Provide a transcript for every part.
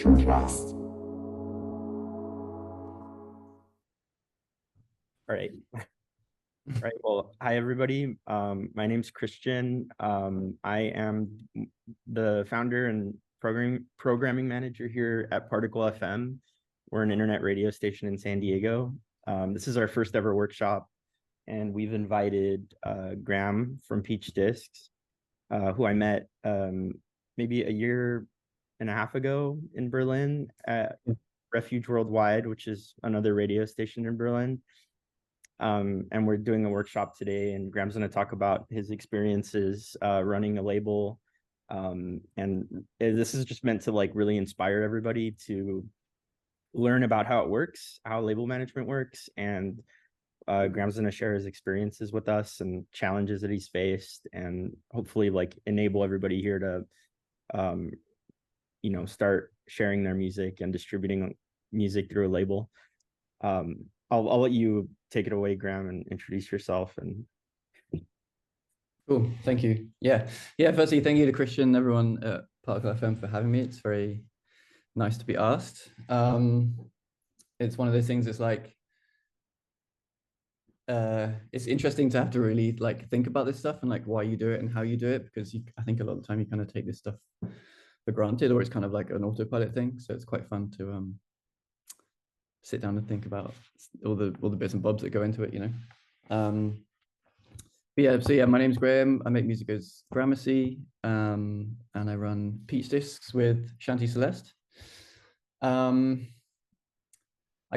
compressed. All right. All right. Well, hi, everybody. My name's Christian. I am the founder and programming manager here at Particle FM. We're an internet radio station in San Diego. This is our first ever workshop, and we've invited Graeme from Peach Discs, who I met maybe a year and a half ago in Berlin at Refuge Worldwide, which is another radio station in Berlin. And we're doing a workshop today, and Graeme's going to talk about his experiences running a label. And this is just meant to like really inspire everybody to learn about how it works, how label management works. And Graeme's going to share his experiences with us and challenges that he's faced, and hopefully like enable everybody here to, start sharing their music and distributing music through a label. I'll let you take it away, Graeme, and introduce yourself. And cool, thank you. Yeah. Firstly, thank you to Christian and everyone at Particle FM for having me. It's very nice to be asked. It's one of those things. It's like it's interesting to have to really like think about this stuff and like why you do it and how you do it, because I think a lot of the time you kind of take this stuff for granted, or it's kind of like an autopilot thing. So it's quite fun to sit down and think about all the bits and bobs that go into it, But yeah, my name's Graeme. I make music as Gramrcy, and I run Peach Discs with Shanti Celeste. I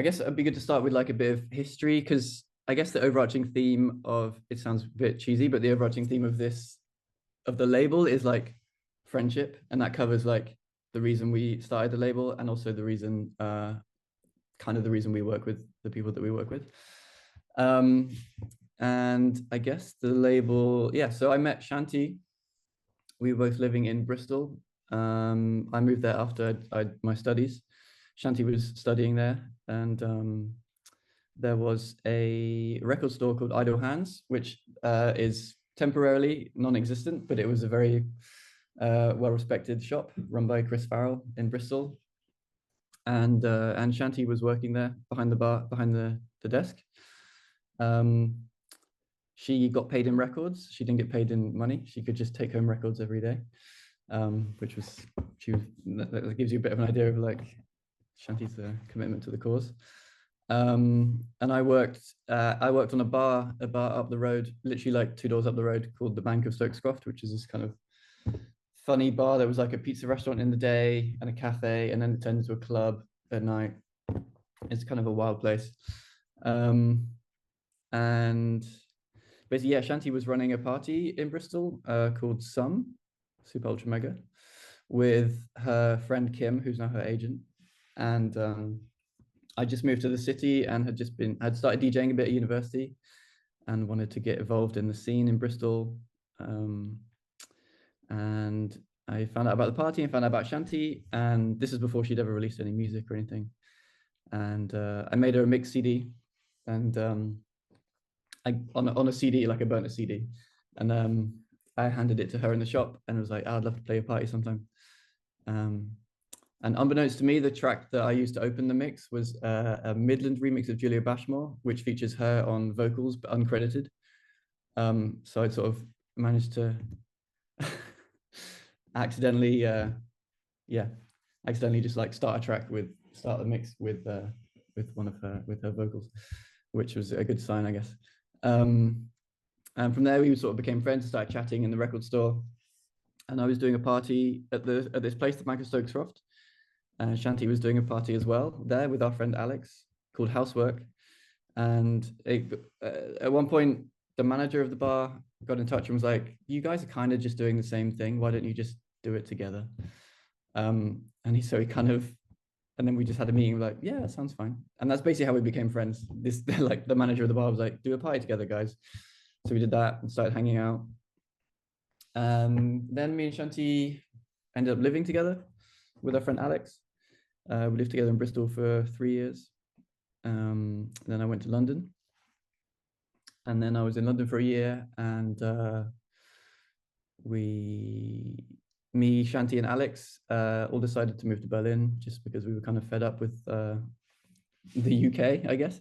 guess it'd be good to start with like a bit of history, because I guess the overarching theme of, it sounds a bit cheesy, but the overarching theme of the label is like friendship, and that covers like the reason we started the label, and also the reason kind of the reason we work with the people that we work with. And I guess the label, so I met Shanti. We were both living in Bristol. I moved there after my studies. Shanti was studying there, and there was a record store called Idle Hands, which is temporarily non-existent, but it was a very well-respected shop run by Chris Farrell in Bristol. And Shanti was working there behind the bar, behind the desk. She got paid in records. She didn't get paid in money. She could just take home records every day, that gives you a bit of an idea of like Shanti's commitment to the cause. And I worked on a bar up the road, literally like 2 doors up the road, called the Bank of Stokescroft, which is this kind of funny bar that was like a pizza restaurant in the day and a cafe, and then it turned into a club at night. It's kind of a wild place. And basically, Shanti was running a party in Bristol called Super Ultra Mega, with her friend Kim, who's now her agent. And I just moved to the city and had started DJing a bit at university and wanted to get involved in the scene in Bristol. And I found out about the party and found out about Shanti, and this is before she'd ever released any music or anything. And I made her a mix CD, and on a CD, like I burnt a CD, and I handed it to her in the shop and was like, I'd love to play a party sometime. And unbeknownst to me, the track that I used to open the mix was a Midland remix of Julia Bashmore, which features her on vocals but uncredited. So I'd sort of managed to accidentally just like start the mix with her vocals, which was a good sign, I guess. And from there we sort of became friends and started chatting in the record store. And I was doing a party at this place, the Bank of Stokescroft. Shanti was doing a party as well there with our friend Alex, called Housework. And at one point, the manager of the bar got in touch and was like, you guys are kind of just doing the same thing. Why don't you just do it together? And then we just had a meeting, like, yeah, that sounds fine. And that's basically how we became friends. This like the manager of the bar was like, do a party together, guys. So we did that and started hanging out. Then me and Shanti ended up living together with our friend Alex. We lived together in Bristol for 3 years. Then I went to London. And then I was in London for a year, and me, Shanti, and Alex all decided to move to Berlin just because we were kind of fed up with the UK, I guess,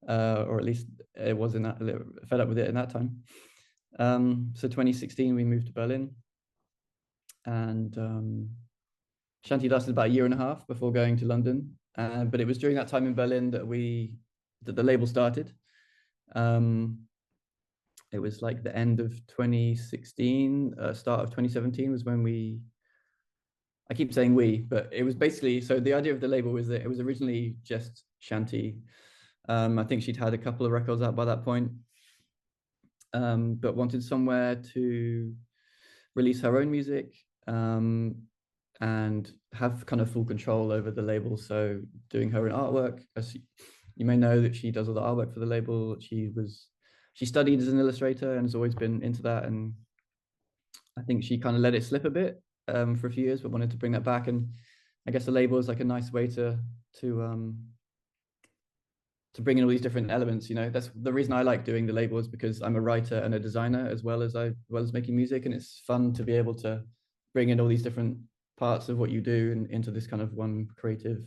or at least it was in that, fed up with it in that time. So 2016, we moved to Berlin, and Shanti lasted about a year and a half before going to London. But it was during that time in Berlin that the label started. It was like the end of 2016, start of 2017 was when I keep saying but it was basically, so the idea of the label was that it was originally just Shanti. I think she'd had a couple of records out by that point, but wanted somewhere to release her own music, and have kind of full control over the label. So doing her own artwork, as you may know, that she does all the artwork for the label. She studied as an illustrator and has always been into that. And I think she kind of let it slip a bit for a few years, but wanted to bring that back. And I guess the label is like a nice way to bring in all these different elements. You know, that's the reason I like doing the label, is because I'm a writer and a designer as well as making music, and it's fun to be able to bring in all these different parts of what you do into this kind of one creative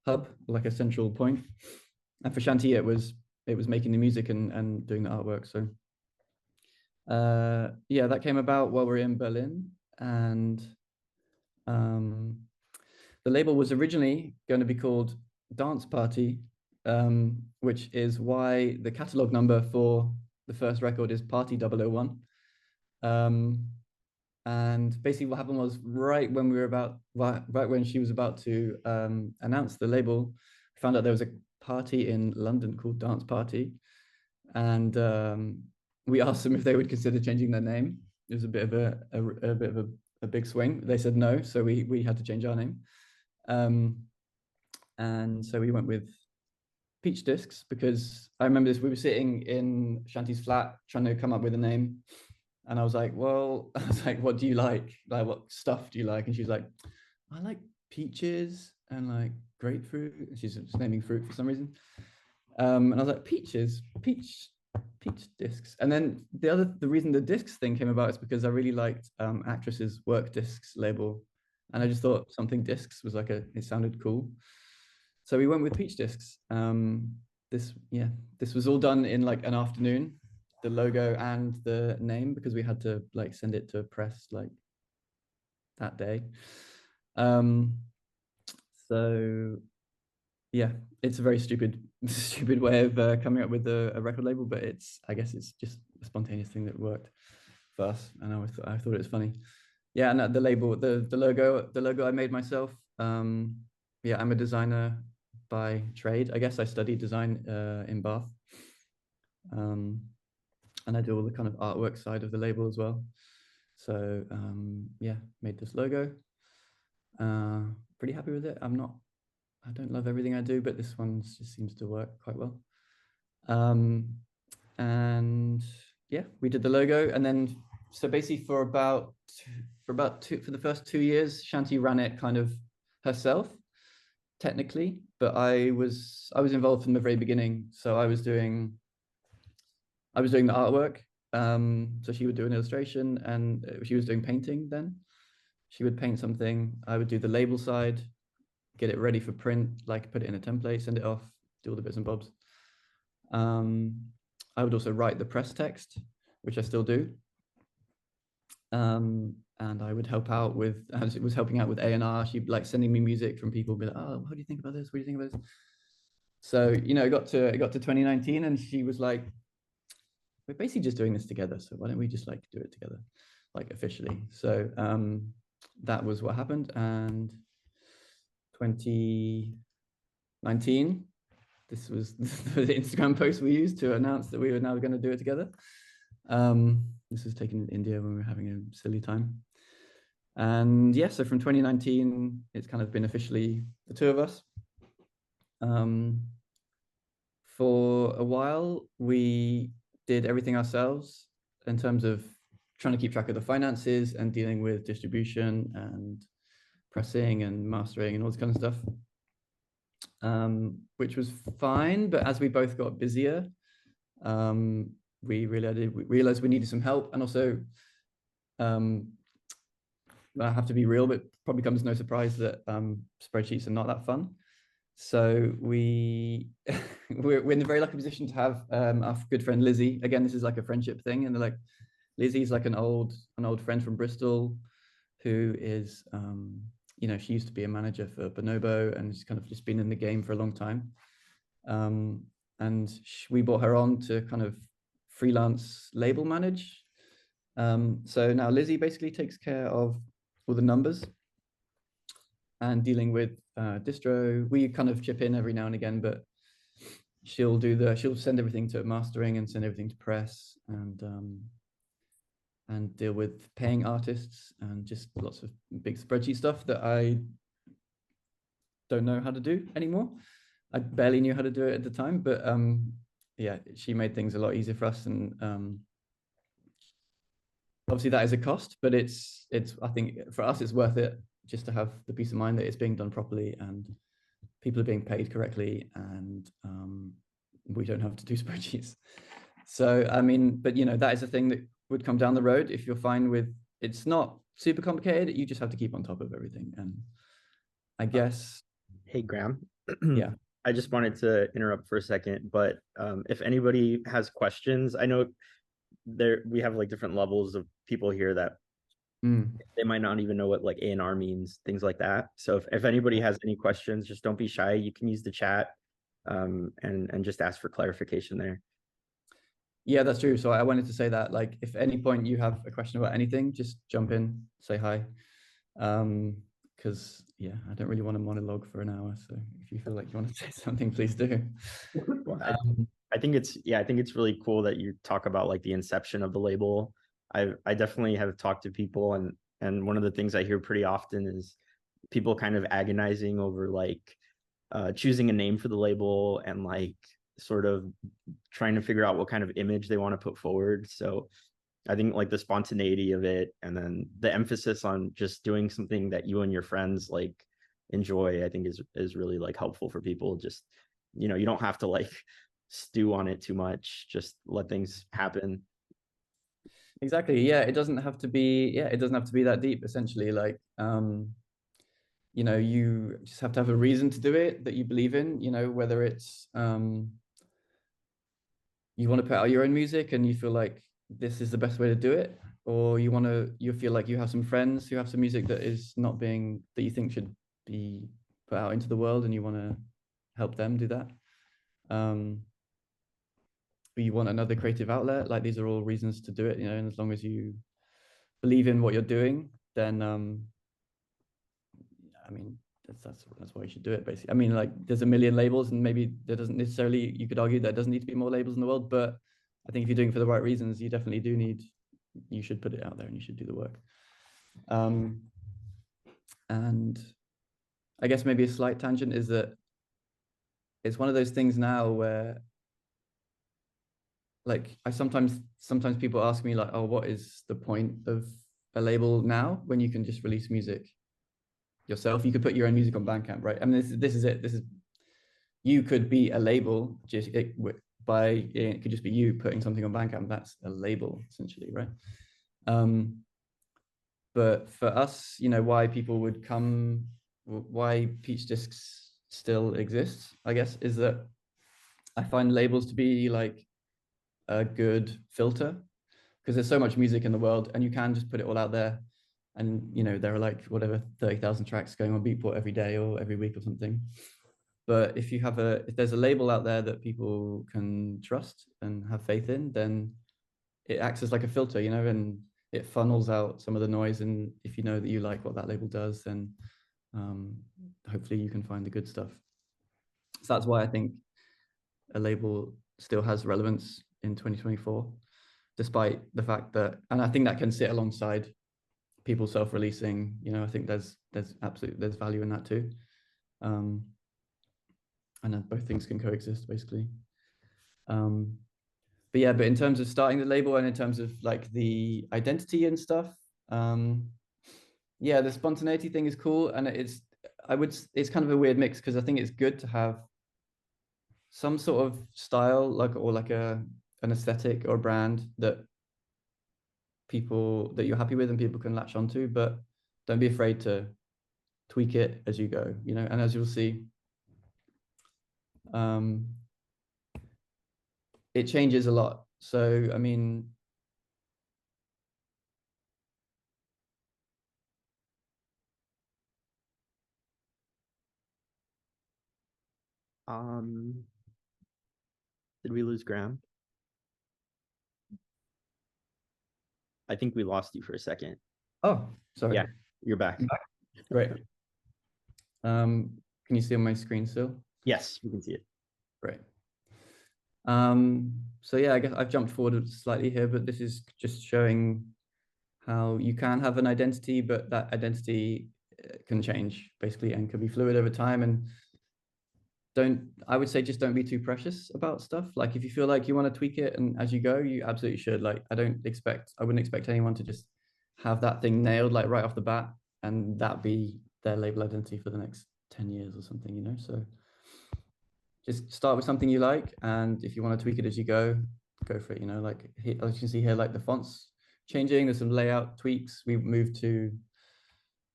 hub, like a central point. And for Shanti, it was making the music and doing the artwork. So yeah, that came about while we were in Berlin. And the label was originally going to be called Dance Party, which is why the catalog number for the first record is Party 001. And basically what happened was right when she was about to announce the label, we found out there was a party in London called Dance Party. And we asked them if they would consider changing their name. It was a bit of a big swing. They said no, so we had to change our name. And so we went with Peach Discs, because I remember this, we were sitting in Shanti's flat trying to come up with a name. And I was like, what do you like? Like, what stuff do you like? And she's like, I like peaches and like grapefruit. And she's just naming fruit for some reason. And I was like, peach discs. And then the reason the discs thing came about is because I really liked Actress's Work Discs label. And I just thought something discs was like it sounded cool. So we went with Peach Discs. This was all done in like an afternoon, the logo and the name, because we had to like send it to press like that day. So yeah, it's a very stupid way of coming up with a record label, but I guess it's just a spontaneous thing that worked for us, and I thought it was funny. Yeah, and the label, the logo I made myself. Yeah, I'm a designer by trade. I guess I studied design in Bath. And I do all the kind of artwork side of the label as well. So yeah, made this logo. Pretty happy with it. I don't love everything I do, but this one just seems to work quite well. And yeah, we did the logo, and then so basically for the first 2 years, Shanti ran it kind of herself, technically, but I was involved from the very beginning. So I was doing the artwork. So she would do an illustration, and she was doing painting then. She would paint something. I would do the label side, get it ready for print, like put it in a template, send it off, do all the bits and bobs. I would also write the press text, which I still do. And I would help out with, as it was helping out with A&R, she'd like sending me music from people, be like, oh, what do you think about this? What do you think about this? So, you know, it got to 2019, and she was like, we're basically just doing this together, so why don't we just like do it together, like officially? So that was what happened. And 2019, this was the Instagram post we used to announce that we were now going to do it together. This was taken in India when we were having a silly time. And yeah, so from 2019, it's kind of been officially the two of us. For a while, we did everything ourselves in terms of trying to keep track of the finances and dealing with distribution and pressing and mastering and all this kind of stuff, which was fine. But as we both got busier, we realized we needed some help. And also, I have to be real, but probably comes no surprise that spreadsheets are not that fun. So we're in a very lucky position to have our good friend Lizzie. Again, this is like a friendship thing, and like Lizzie's like an old friend from Bristol, who is you know, she used to be a manager for Bonobo and she's kind of just been in the game for a long time. And we brought her on to kind of freelance label manage. So now Lizzie basically takes care of all the numbers and dealing with distro. We kind of chip in every now and again, but she'll send everything to mastering and send everything to press and deal with paying artists and just lots of big spreadsheet stuff that I don't know how to do anymore. I barely knew how to do it at the time, but yeah, she made things a lot easier for us. And obviously that is a cost, but it's I think for us it's worth it just to have the peace of mind that it's being done properly and people are being paid correctly, and we don't have to do spreadsheets. So I mean, but you know, that is a thing that would come down the road if you're fine with it's not super complicated. You just have to keep on top of everything. And I guess Hey, Graham. yeah. I just wanted to interrupt for a second, but if anybody has questions, I know we have like different levels of people here that they might not even know what like A&R means, things like that. So if anybody has any questions, just don't be shy. You can use the chat and just ask for clarification there. Yeah, that's true. So I wanted to say that, like, if at any point you have a question about anything, just jump in, say hi. Because yeah, I don't really want to monologue for an hour. So if you feel like you want to say something, please do. Well, I think it's really cool that you talk about like the inception of the label. I definitely have talked to people, and one of the things I hear pretty often is people kind of agonizing over like choosing a name for the label and like sort of trying to figure out what kind of image they want to put forward. So I think like the spontaneity of it and then the emphasis on just doing something that you and your friends like enjoy, I think is really like helpful for people. Just, you know, you don't have to like stew on it too much, just let things happen. Exactly. Yeah, it doesn't have to be, it doesn't have to be that deep, essentially. Like you know, you just have to have a reason to do it that you believe in, you know, whether it's you want to put out your own music and you feel like this is the best way to do it, or you feel like you have some friends who have some music that is not being, that you think should be put out into the world and you want to help them do that. But you want another creative outlet, like these are all reasons to do it, you know, and as long as you believe in what you're doing, then I mean, that's why you should do it, basically. I mean, like there's a million labels and maybe there doesn't necessarily, you could argue there doesn't need to be more labels in the world, but I think if you're doing it for the right reasons, you definitely do need, you should put it out there and you should do the work. And I guess maybe a slight tangent is that it's one of those things now where like sometimes people ask me like, oh, what is the point of a label now when you can just release music yourself? You could put your own music on Bandcamp, right? I mean, this is it. This is, you could be a label just it could just be you putting something on Bandcamp. That's a label essentially, right? But for us, you know, why people would come, why Peach Discs still exists, I guess, is that I find labels to be like a good filter because there's so much music in the world and you can just put it all out there. And, you know, there are like whatever 30,000 tracks going on Beatport every day or every week or something. But if there's a label out there that people can trust and have faith in, then it acts as like a filter, you know, and it funnels out some of the noise. And if you know that you like what that label does, then hopefully you can find the good stuff. So that's why I think a label still has relevance in 2024, despite the fact that, and I think that can sit alongside people self-releasing, you know, I think there's value in that too. And then both things can coexist basically. But yeah, but in terms of starting the label and in terms of like the identity and stuff, yeah, the spontaneity thing is cool. And it's kind of a weird mix because I think it's good to have some sort of style, like, or like an aesthetic or brand that you're happy with and people can latch onto. But don't be afraid to tweak it as you go, you know, and as you'll see, it changes a lot. So, I mean, did we lose Graeme? I think we lost you for a second. oh, sorry. Yeah, you're back. Great. Can you see on my screen still? Yes, we can see it. Great. So yeah, I guess I've jumped forward slightly here, but this is just showing how you can have an identity, but that identity can change basically and can be fluid over time. And I would say just don't be too precious about stuff. Like if you feel like you want to tweak it and as you go, you absolutely should. Like I wouldn't expect anyone to just have that thing nailed like right off the bat and that be their label identity for the next 10 years or something, you know? So just start with something you like. And if you want to tweak it as you go for it, you know, like here, as you can see here, like the fonts changing, there's some layout tweaks. We've moved to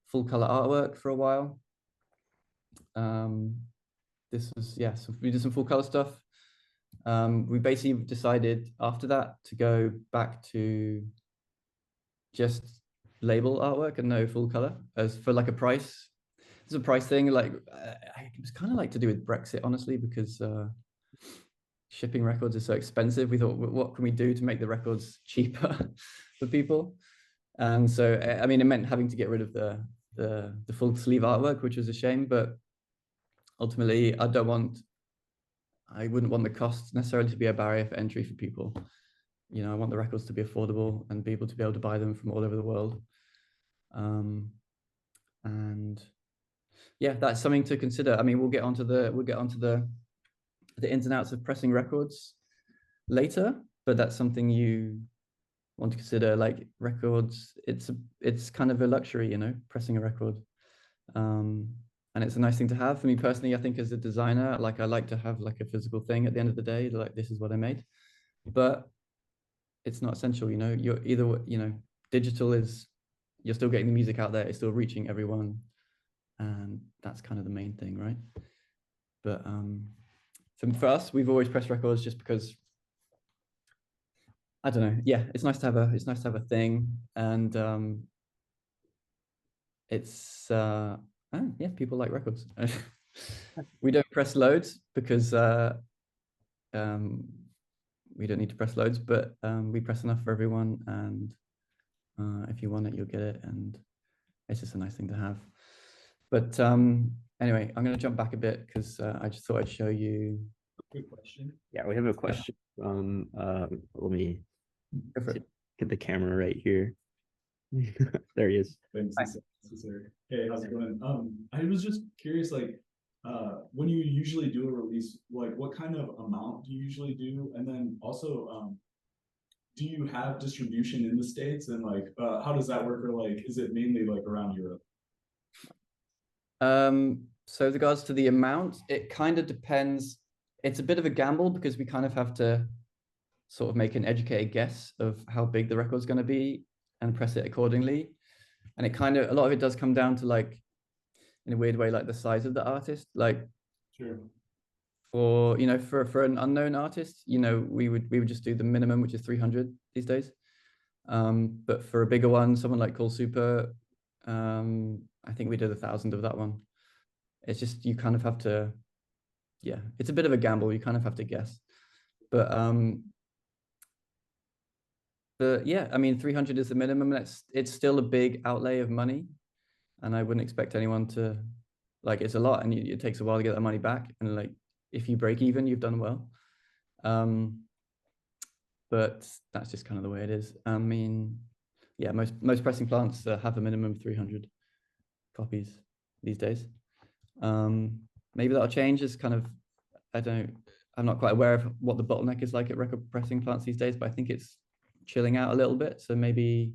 full color artwork for a while. This was, yeah, so we did some full color stuff. We basically decided after that to go back to just label artwork and no full color as for like a price. It's a price thing. Like it was kind of like to do with Brexit, honestly, because shipping records is so expensive. We thought, what can we do to make the records cheaper for people? And so, I mean, it meant having to get rid of the full sleeve artwork, which was a shame, but ultimately I wouldn't want the cost necessarily to be a barrier for entry for people. You know, I want the records to be affordable and people to be able to buy them from all over the world. And yeah, that's something to consider. I mean, we'll get onto the ins and outs of pressing records later, but that's something you want to consider. Like records, it's kind of a luxury, you know, pressing a record. And it's a nice thing to have. For me personally, I think as a designer, like I like to have like a physical thing at the end of the day, like this is what I made. But it's not essential, you know. You're either, you know, digital is, you're still getting the music out there, it's still reaching everyone, and that's kind of the main thing, right? But for us, we've always pressed records just because I don't know. Yeah, it's nice to have a thing, and it's yeah, people like records. We don't press loads because we don't need to press loads, but we press enough for everyone, and if you want it, you'll get it, and it's just a nice thing to have. But anyway, I'm going to jump back a bit because I just thought I'd show you. Quick question. Yeah, we have a question from let me get the camera right here. There he is. Hey, how's it going? I was just curious, like, when you usually do a release, like, what kind of amount do you usually do? And then also, do you have distribution in the States? And like, how does that work? Or like, is it mainly like around Europe? So with regards to the amount, it kind of depends. It's a bit of a gamble because we kind of have to sort of make an educated guess of how big the record's going to be and press it accordingly. And it kind of, a lot of it does come down to like, in a weird way, like the size of the artist. Like, Sure. For, you know, for an unknown artist, you know, we would just do the minimum, which is 300 these days. But for a bigger one, someone like Call Super, I think we did 1,000 of that one. It's just, you kind of have to, yeah, it's a bit of a gamble. You kind of have to guess. But yeah, I mean, 300 is the minimum. It's still a big outlay of money. And I wouldn't expect anyone to, like, it's a lot and it takes a while to get that money back. And like, if you break even, you've done well. But that's just kind of the way it is. I mean, yeah, most pressing plants have a minimum of 300 copies these days. Maybe that'll change. It's kind of, I'm not quite aware of what the bottleneck is like at record pressing plants these days, but I think it's chilling out a little bit. So maybe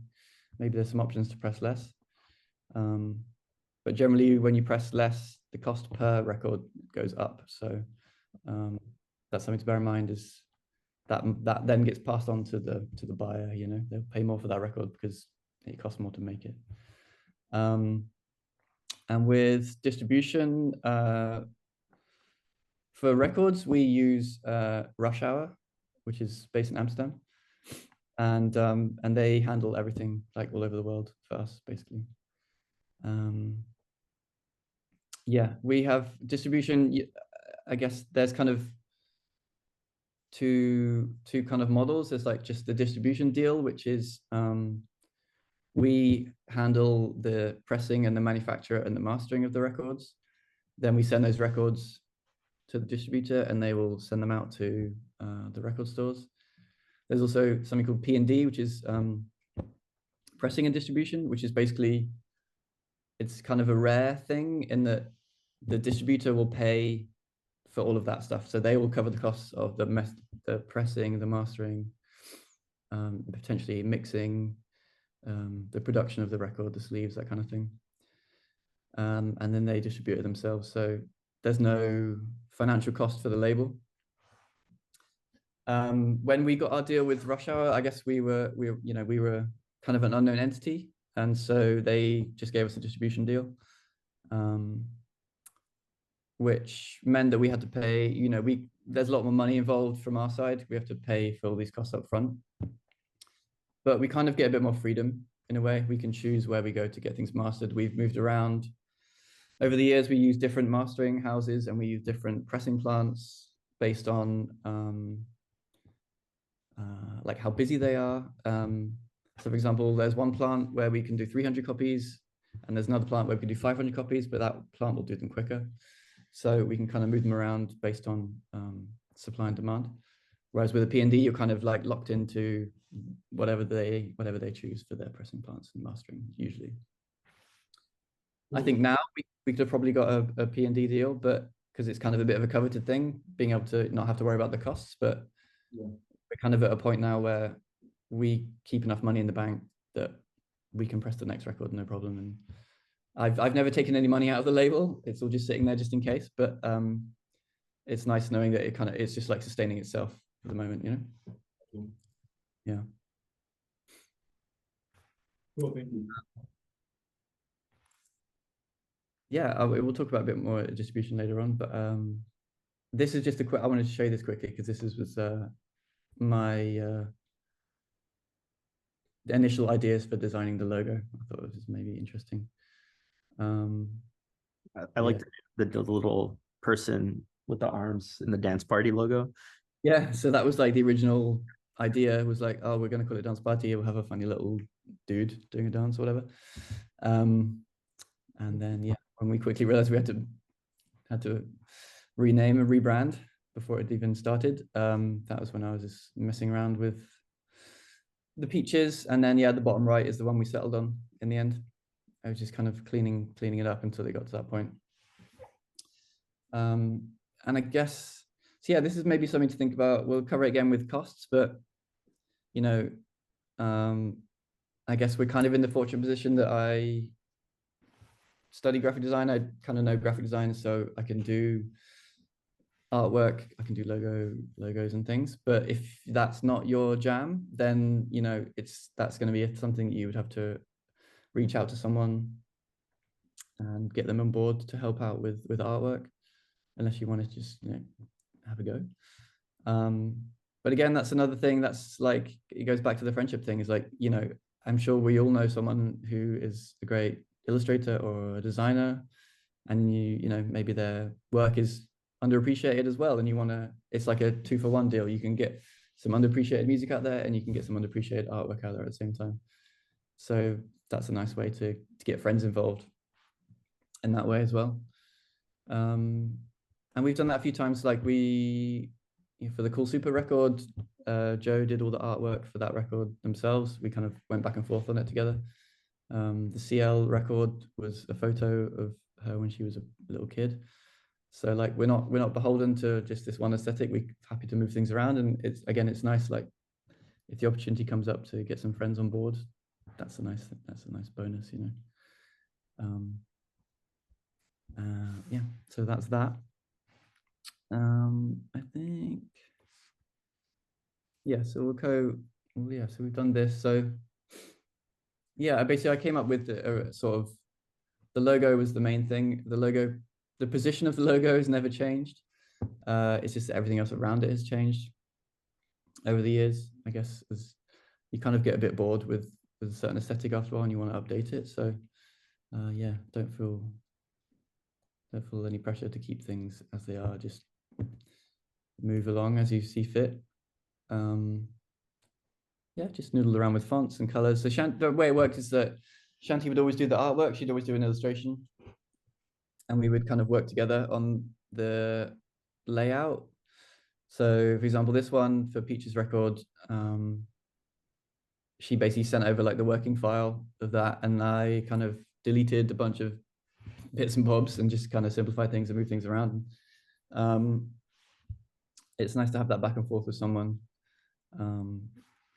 there's some options to press less. But generally, when you press less, the cost per record goes up. So that's something to bear in mind, is that then gets passed on to the buyer. You know, they'll pay more for that record because it costs more to make it. And with distribution, for records, we use Rush Hour, which is based in Amsterdam. And they handle everything like all over the world for us, basically. Yeah, we have distribution. I guess there's kind of two kind of models. There's like just the distribution deal, which is we handle the pressing and the manufacture and the mastering of the records. Then we send those records to the distributor and they will send them out to the record stores. There's also something called P&D, which is pressing and distribution, which is basically, it's kind of a rare thing in that the distributor will pay for all of that stuff. So they will cover the costs of the pressing, the mastering, potentially mixing, the production of the record, the sleeves, that kind of thing. And then they distribute it themselves. So there's no financial cost for the label. When we got our deal with Rush Hour, I guess we were kind of an unknown entity, and so they just gave us a distribution deal, which meant that we had to pay. There's a lot more money involved from our side. We have to pay for all these costs up front, but we kind of get a bit more freedom in a way. We can choose where we go to get things mastered. We've moved around over the years. We use different mastering houses and we use different pressing plants based on like how busy they are. So for example, there's one plant where we can do 300 copies and there's another plant where we can do 500 copies, but that plant will do them quicker. So we can kind of move them around based on supply and demand. Whereas with a P&D, you're kind of like locked into whatever they choose for their pressing plants and mastering usually. I think now we could have probably got a P&D deal, but because it's kind of a bit of a coveted thing, being able to not have to worry about the costs, but yeah, we're kind of at a point now where we keep enough money in the bank that we can press the next record, no problem. And I've never taken any money out of the label. It's all just sitting there just in case, but it's nice knowing that it's just like sustaining itself for the moment, Yeah. Cool, thank you. Yeah, we'll talk about a bit more distribution later on, but this is just I wanted to show you this quickly because this was my initial ideas for designing the logo. I thought it was maybe interesting. I like the little person with the arms in the dance party logo. Yeah, so that was like the original idea. It was like, oh, we're going to call it dance party. We'll have a funny little dude doing a dance or whatever. And then, yeah, when we quickly realized we had to rename and rebrand before it even started, that was when I was just messing around with the peaches. And then, yeah, the bottom right is the one we settled on in the end. I was just kind of cleaning it up until they got to that point. And I guess, so yeah, this is maybe something to think about. We'll cover it again with costs, but, I guess we're kind of in the fortunate position that I study graphic design. I kind of know graphic design, so I can do artwork, I can do logos and things. But if that's not your jam, then that's going to be something that you would have to reach out to someone and get them on board to help out with artwork, unless you want to just have a go. But again, that's another thing that's like, it goes back to the friendship thing. Is like, I'm sure we all know someone who is a great illustrator or a designer, and maybe their work is underappreciated as well, and it's like a 2-for-1 deal. You can get some underappreciated music out there and you can get some underappreciated artwork out there at the same time. So that's a nice way to get friends involved in that way as well. And we've done that a few times. Like for the Cool Super record, Joe did all the artwork for that record themselves. We kind of went back and forth on it together. The Ciel record was a photo of her when she was a little kid. So like we're not beholden to just this one aesthetic. We're happy to move things around, and it's nice. Like if the opportunity comes up to get some friends on board, that's a nice bonus, Yeah. So that's that. I think. Yeah. So we'll go. Well, yeah. So we've done this. So yeah, basically I came up with a sort of the logo was the main thing. The position of the logo has never changed. It's just that everything else around it has changed over the years, I guess, as you kind of get a bit bored with a certain aesthetic after a while and you want to update it. So yeah, don't feel any pressure to keep things as they are. Just move along as you see fit. Yeah, just noodle around with fonts and colors. So the way it works is that Shanti would always do the artwork. She'd always do an illustration, and we would kind of work together on the layout. So for example, this one for Peach's record, she basically sent over like the working file of that, and I kind of deleted a bunch of bits and bobs and just kind of simplify things and move things around. It's nice to have that back and forth with someone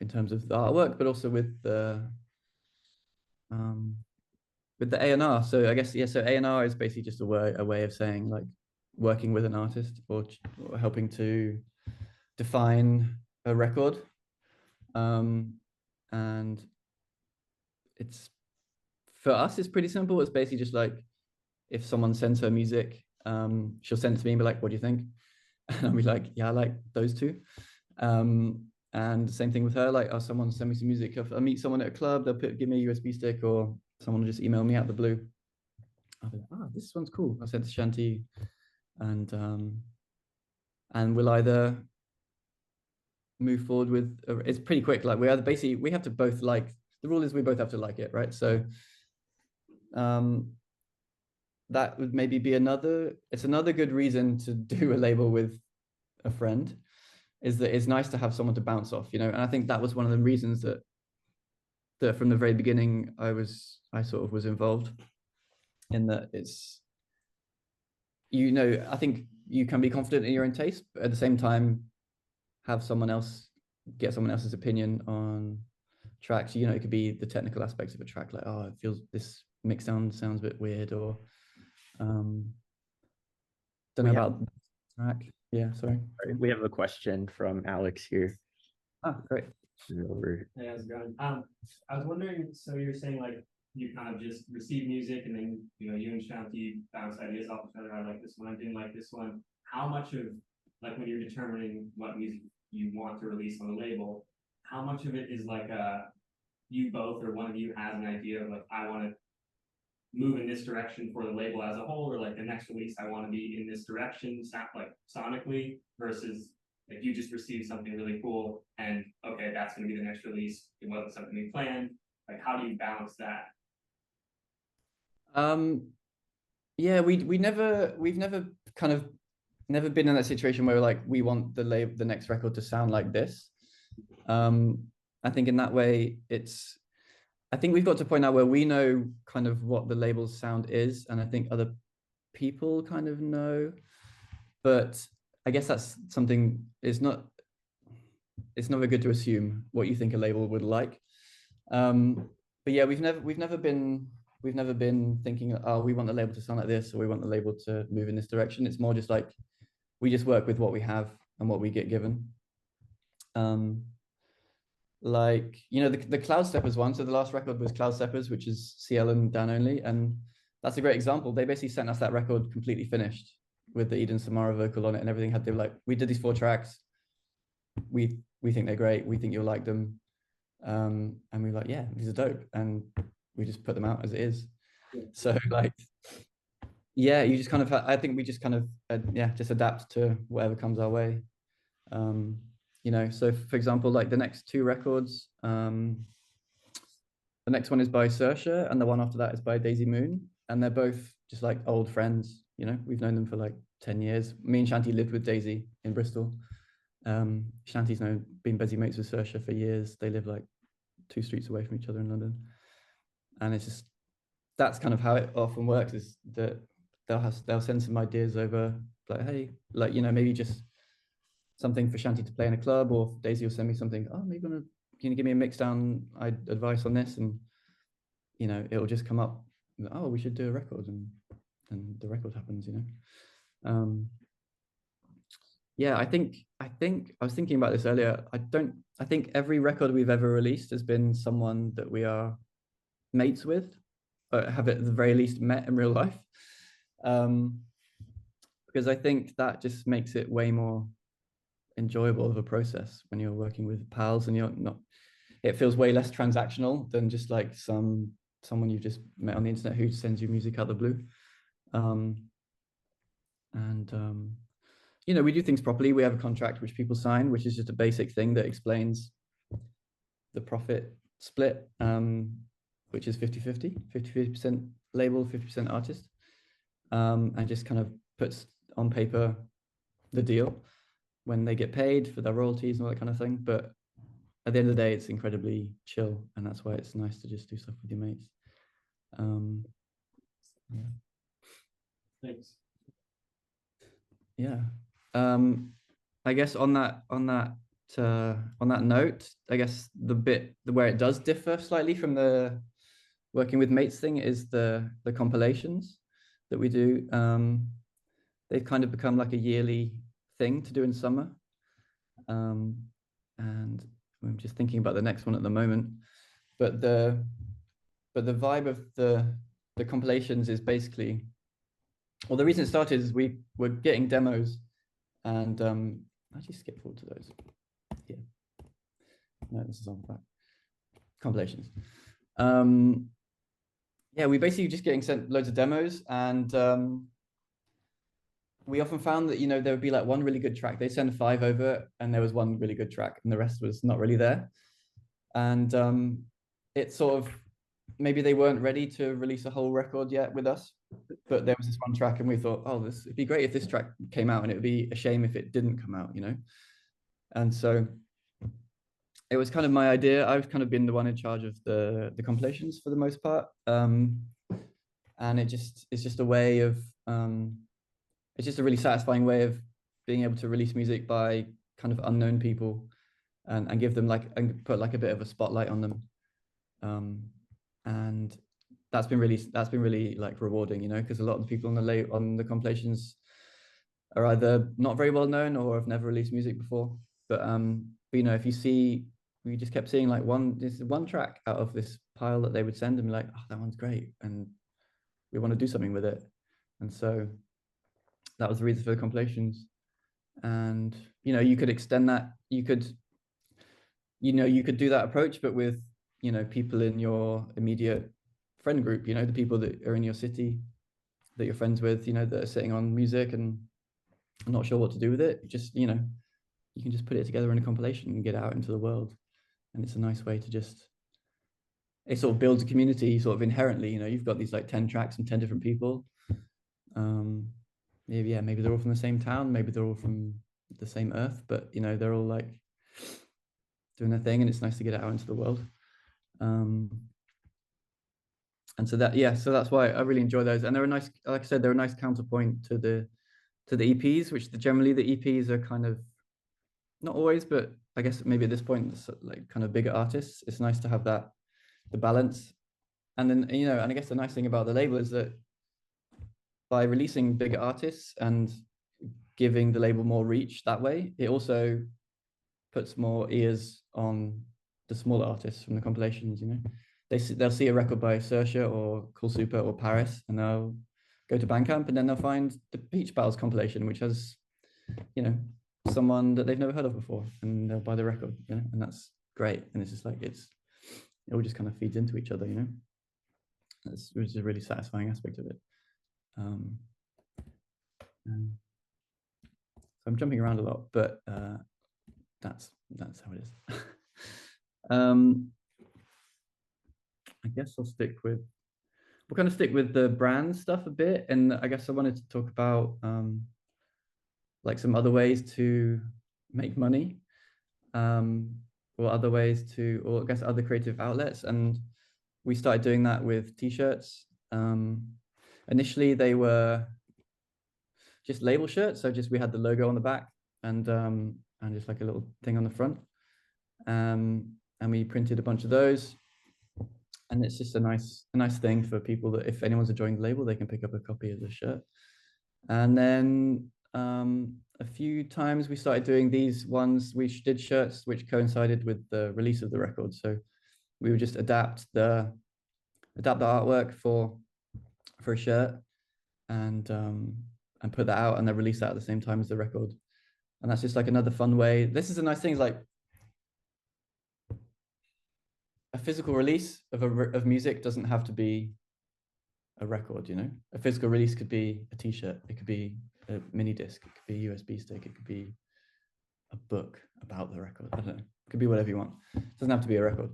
in terms of the artwork, but also with the A&R. So I guess, yeah, so A&R is basically just a way of saying like working with an artist or helping to define a record. And it's, for us, it's pretty simple. It's basically just like, if someone sends her music, she'll send it to me and be like, what do you think? And I'll be like, yeah, I like those two. And same thing with her, like, oh, someone send me some music. If I meet someone at a club, they'll give me a USB stick, or someone will just email me out the blue. I'll be like, oh, this one's cool. I'll send it to Shanti, and we'll either move forward with, it's pretty quick. Like we have to both like, the rule is we both have to like it, right? So that would maybe be another good reason to do a label with a friend, is that it's nice to have someone to bounce off, you know? And I think that was one of the reasons that from the very beginning, I sort of was involved in that. It's, you know, I think you can be confident in your own taste, but at the same time, have someone else, get someone else's opinion on tracks. You know, it could be the technical aspects of a track, like, oh, it feels, this mix sounds a bit weird, or don't know about track. Yeah, sorry. We have a question from Alex here. Ah, great. Over. Hey, how's it going? I was wondering, so you're saying like you kind of just receive music and then, you know, you and Shanti bounce ideas off each other. I like this one, I didn't like this one. How much of, like, when you're determining what music you want to release on the label, how much of it is like you both or one of you has an idea of like, I want to move in this direction for the label as a whole, or like the next release I want to be in this direction, like sonically, versus like you just received something really cool and okay, that's going to be the next release. It wasn't something we planned. Like, how do you balance that? Yeah, we've never been in that situation where like we want the next record to sound like this. I think in that way, I think we've got to a point now where we know kind of what the label's sound is, and I think other people kind of know, but I guess that's something, it's not very good to assume what you think a label would like. But yeah, we've never been thinking, oh, we want the label to sound like this, or we want the label to move in this direction. It's more just like, we just work with what we have and what we get given. Like, you know, the Cloud Steppers one. So the last record was Cloud Steppers, which is Ciel and Dan only. And that's a great example. They basically sent us that record completely finished with the Eden Samara vocal on it and everything. They were like, we did these 4 tracks. We think they're great. We think you'll like them. And we were like, yeah, these are dope. And we just put them out as it is. Yeah. So like, yeah, you just kind of, I think we just kind of, just adapt to whatever comes our way. You know, so for example, like the next 2 records, the next one is by Saoirse and the one after that is by Daisy Moon. And they're both just like old friends, you know, we've known them for like 10 years. Me and Shanti lived with Daisy in Bristol. Shanti's now been busy mates with Saoirse for years. They live like 2 streets away from each other in London. And it's just, that's kind of how it often works, is that they'll send some ideas over, like, hey, like, you know, maybe just something for Shanti to play in a club, or Daisy will send me something, oh, maybe can you give me a mix down advice on this? And, you know, it'll just come up, oh, we should do a record, and the record happens, you know. Yeah, I think I was thinking about this earlier. I think every record we've ever released has been someone that we are mates with. have it at the very least met in real life. Because I think that just makes it way more enjoyable of a process when you're working with pals and you're not, it feels way less transactional than just like someone you've just met on the internet who sends you music out of the blue. You know, we do things properly. We have a contract which people sign, which is just a basic thing that explains the profit split, which is 50-50, 50% label, 50% artist, and just kind of puts on paper the deal when they get paid for their royalties and all that kind of thing. But at the end of the day, it's incredibly chill, and that's why it's nice to just do stuff with your mates. Yeah. Thanks. Yeah. I guess on that note, I guess the bit where it does differ slightly from the working with mates thing is the compilations that we do. They've kind of become like a yearly thing to do in summer. And I'm just thinking about the next one at the moment. But the vibe of the compilations is basically, well, the reason it started is we were getting demos, and actually skip forward to those. Yeah. No, this is on back. Compilations. Yeah, we basically just getting sent loads of demos, and we often found that, you know, there would be like one really good track. They send 5 over, and there was one really good track, and the rest was not really there. And it's sort of, maybe they weren't ready to release a whole record yet with us, but there was this one track, and we thought, oh, it'd be great if this track came out, and it would be a shame if it didn't come out, you know? And so it was kind of my idea. I've kind of been the one in charge of the compilations for the most part. And it's just a way of, it's just a really satisfying way of being able to release music by kind of unknown people, and give them like, and put like a bit of a spotlight on them. And that's been really like rewarding, you know, because a lot of the people on the compilations are either not very well known or have never released music before. But you know, if you see, we just kept seeing like one track out of this pile that they would send, and be like, oh, that one's great, and we want to do something with it. And so that was the reason for the compilations. And, you know, you could extend that, you could do that approach, but with, you know, people in your immediate friend group, you know, the people that are in your city that you're friends with, you know, that are sitting on music and not sure what to do with it. Just, you know, you can just put it together in a compilation and get it out into the world. And it's a nice way to just, it sort of builds a community sort of inherently, you know. You've got these like 10 tracks from 10 different people. Maybe they're all from the same town, maybe they're all from the same earth, but, you know, they're all like doing their thing, and it's nice to get it out into the world. And so that's why I really enjoy those. And they're a nice, like I said, they're a nice counterpoint to the EPs, which generally the EPs are kind of, not always, but I guess maybe at this point, it's like kind of bigger artists. It's nice to have that, the balance. And then, you know, and I guess the nice thing about the label is that by releasing bigger artists and giving the label more reach that way, it also puts more ears on the smaller artists from the compilations, you know. They'll see a record by Saoirse or Cool Super or Paris, and they'll go to Bandcamp, and then they'll find the Beach Pals compilation, which has, you know, someone that they've never heard of before, and they'll buy the record, you know, and that's great. And it's just like, it all just kind of feeds into each other, you know. Which is a really satisfying aspect of it. So I'm jumping around a lot, but that's how it is. I guess we'll kind of stick with the brand stuff a bit, and I guess I wanted to talk about like some other ways to make money, or other ways to, or I guess other creative outlets. And we started doing that with t-shirts. Initially they were just label shirts, so just we had the logo on the back, and just like a little thing on the front, and we printed a bunch of those. And it's just a nice thing for people that if anyone's enjoying the label, they can pick up a copy of the shirt. And then a few times we started doing these ones, we did shirts which coincided with the release of the record. So we would just adapt the adapt the artwork for a shirt, and put that out, and then release that at the same time as the record. And that's just like another fun way. This is a nice thing, is like a physical release of music doesn't have to be a record, you know. A physical release could be a t-shirt, it could be a mini disc, it could be a USB stick, it could be a book about the record. I don't know. It could be whatever you want. It doesn't have to be a record.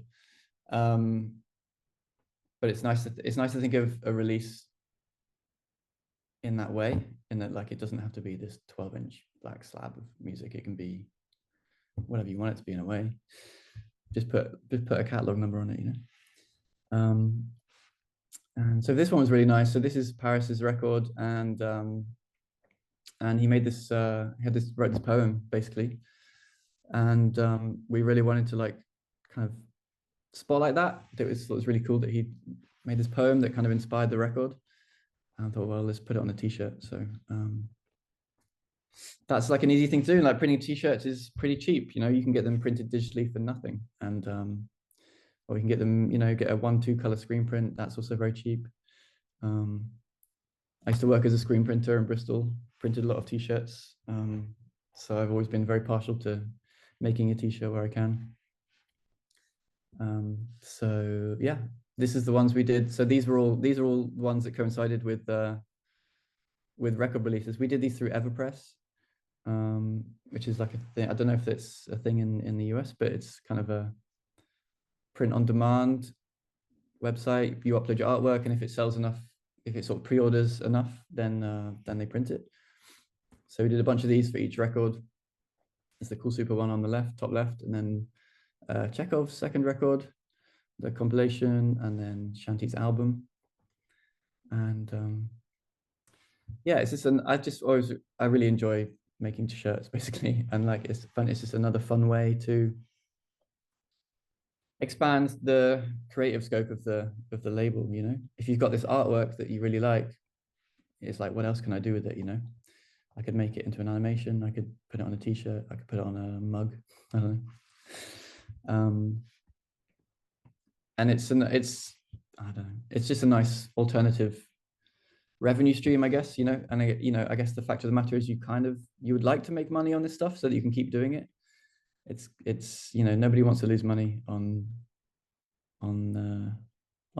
But it's nice to think of a release in that way, in that like it doesn't have to be this 12-inch black slab of music. It can be whatever you want it to be in a way. Just put a catalog number on it, you know. And so this one was really nice. So this is Paris's record, and he made this. Wrote this poem basically, and we really wanted to like kind of spotlight that. It was really cool that he made this poem that kind of inspired the record. And I thought, well, let's put it on a t-shirt. So that's like an easy thing to do. Like printing t-shirts is pretty cheap. You know, you can get them printed digitally for nothing, and or you can get them, you know, get a 1-2 color screen print. That's also very cheap. I used to work as a screen printer in Bristol, printed a lot of t-shirts. So I've always been very partial to making a t-shirt where I can. So yeah, this is the ones we did. So these are all ones that coincided with record releases. We did these through Everpress, which is like a thing. I don't know if it's a thing in the US, but it's kind of a print on demand website. You upload your artwork, and if it sells enough, if it sort of pre-orders enough, then they print it. So we did a bunch of these for each record. It's the Cool Super one on the left, top left, and then Chekhov's second record, the compilation, and then Shanti's album. And yeah, it's just I really enjoy making shirts basically, and like it's fun. It's just another fun way to expand the creative scope of the label. You know, if you've got this artwork that you really like, it's like, what else can I do with it? You know, I could make it into an animation. I could put it on a t-shirt. I could put it on a mug. I don't know. And it's I don't know. It's just a nice alternative revenue stream, I guess. You know, and I guess the fact of the matter is, you would like to make money on this stuff so that you can keep doing it. It's you know, nobody wants to lose money on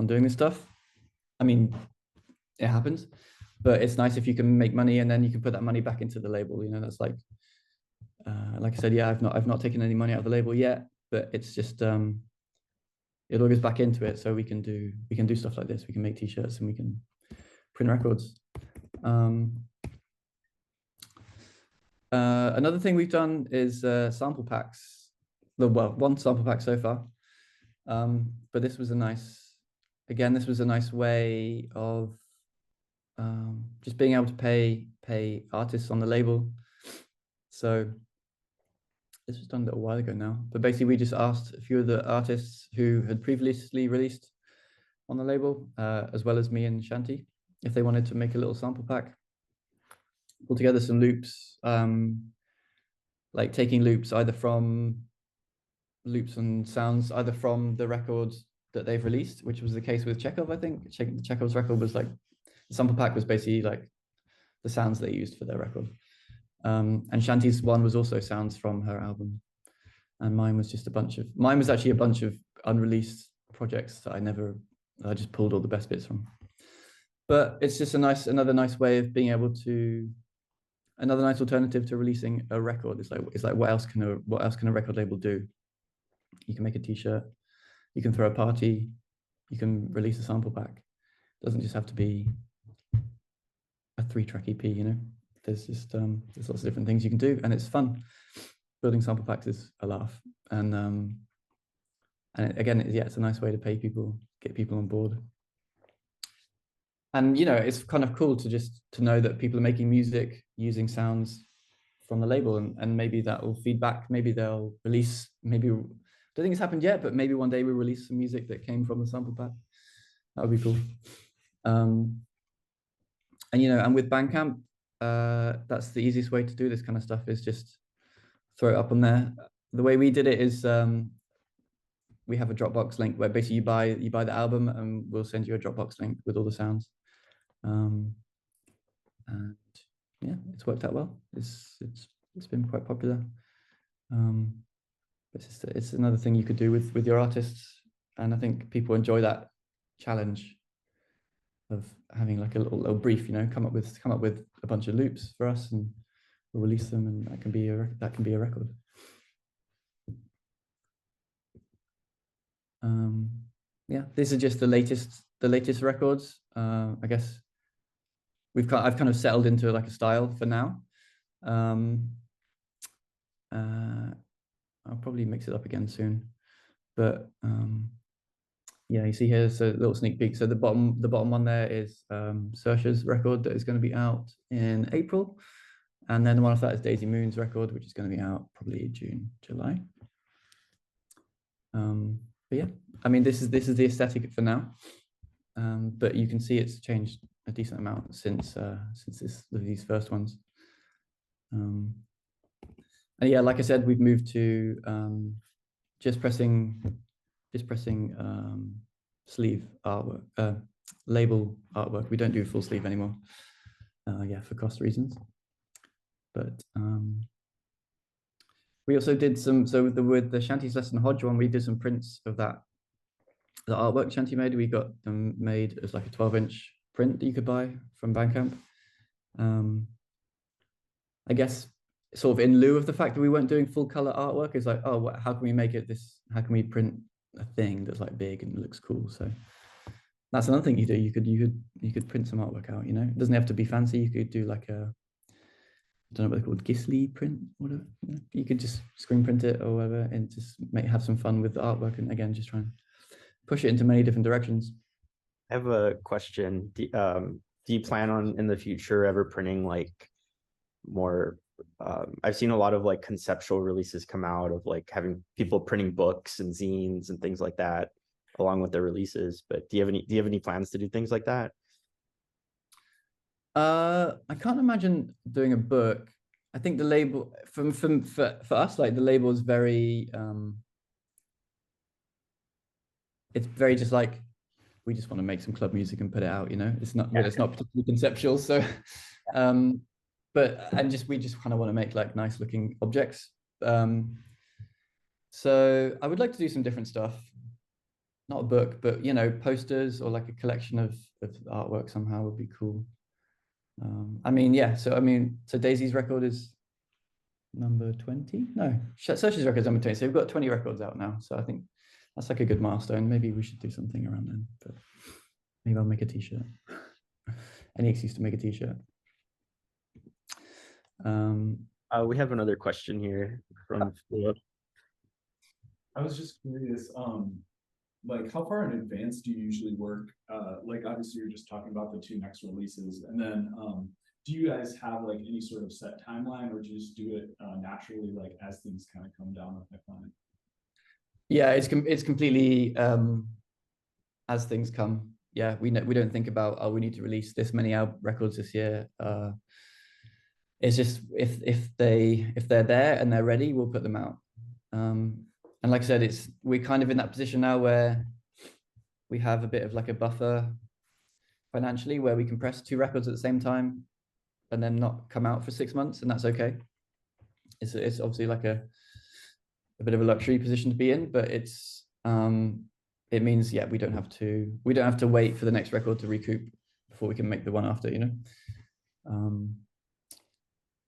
doing this stuff. I mean, it happens, but it's nice if you can make money and then you can put that money back into the label. You know, that's like I said, yeah, I've not taken any money out of the label yet, but it's just it all goes back into it. So we can do stuff like this. We can make t-shirts and we can print records. Another thing we've done is sample packs. Well, one sample pack so far, but this was a nice way of just being able to pay artists on the label. So this was done a little while ago now, but basically we just asked a few of the artists who had previously released on the label, as well as me and Shanti, if they wanted to make a little sample pack, pull together some loops, like taking loops and sounds either from the records that they've released, which was the case with Chekhov. I think Chekhov's record was like, the sample pack was basically like the sounds they used for their record. And Shanti's one was also sounds from her album, and mine was actually a bunch of unreleased projects that I just pulled all the best bits from. But it's just another nice way of being able to, another nice alternative to releasing a record. It's like what else can a record label do? You can make a t-shirt, you can throw a party, you can release a sample pack. It doesn't just have to be a 3-track EP, you know. There's lots of different things you can do, and it's fun. Building sample packs is a laugh, and again, it's a nice way to pay people, get people on board. And you know, it's kind of cool to know that people are making music using sounds from the label, and maybe that will feed back. Maybe they'll release. Maybe, I don't think it's happened yet, but maybe one day we'll release some music that came from the sample pack. That would be cool. And you know, and with Bandcamp, that's the easiest way to do this kind of stuff, is just throw it up on there. The way we did it is we have a Dropbox link where basically you buy the album and we'll send you a Dropbox link with all the sounds. And yeah, it's worked out well. It's been quite popular. It's another thing you could do with your artists, and I think people enjoy that challenge of having like a little brief, you know, come up with a bunch of loops for us, and we'll release them, and that can be a record. Yeah, these are just the latest records. I guess I've kind of settled into like a style for now. I'll probably mix it up again soon, but yeah, you see here's a little sneak peek. So the bottom one there is Saoirse's record that is going to be out in April, and then the one after that is Daisy Moon's record, which is going to be out probably June, July. But yeah, I mean, this is the aesthetic for now, but you can see it's changed a decent amount since these first ones. And yeah, like I said, we've moved to just pressing sleeve artwork, label artwork. We don't do full sleeve anymore. Yeah, for cost reasons. But we also did some, with the Shanti Celeste and Hodge one, we did some prints of that. The artwork Shanti made, we got them made as like a 12-inch print that you could buy from Bandcamp. I guess sort of in lieu of the fact that we weren't doing full color artwork, is like, oh, how can we make it this? How can we print a thing that's like big and looks cool? So that's another thing you do. You could print some artwork out. You know, it doesn't have to be fancy. You could do like a, I don't know what they're called, Gisli print, whatever. You could just screen print it or whatever, and just have some fun with the artwork. And again, just try and push it into many different directions. I have a question. Do you plan on in the future ever printing like more? I've seen a lot of like conceptual releases come out of like having people printing books and zines and things like that along with their releases. But do you have any plans to do things like that? I can't imagine doing a book. I think the label for us, like the label is very it's very just like, we just want to make some club music and put it out, you know. It's not particularly conceptual. So but we just kind of want to make like nice looking objects. So I would like to do some different stuff, not a book, but you know, posters or like a collection of artwork somehow would be cool. I mean, yeah, so Daisy's record is number 20. No, Saoirse's record is number 20. So we've got 20 records out now. So I think that's like a good milestone. Maybe we should do something around then, but maybe I'll make a t-shirt. Any excuse to make a t-shirt. We have another question here from Philip. I was just curious, like how far in advance do you usually work? Like obviously you're just talking about the 2 next releases, and then do you guys have like any sort of set timeline, or do you just do it naturally, like as things kind of come down the pipeline? Yeah, it's completely as things come. Yeah, we don't think about, oh, we need to release this many records this year. It's just if they're there and they're ready, we'll put them out. And like I said, we're kind of in that position now where we have a bit of like a buffer financially, where we can press 2 records at the same time and then not come out for 6 months, and that's okay. It's obviously like a bit of a luxury position to be in, but it means, yeah, we don't have to wait for the next record to recoup before we can make the one after, you know.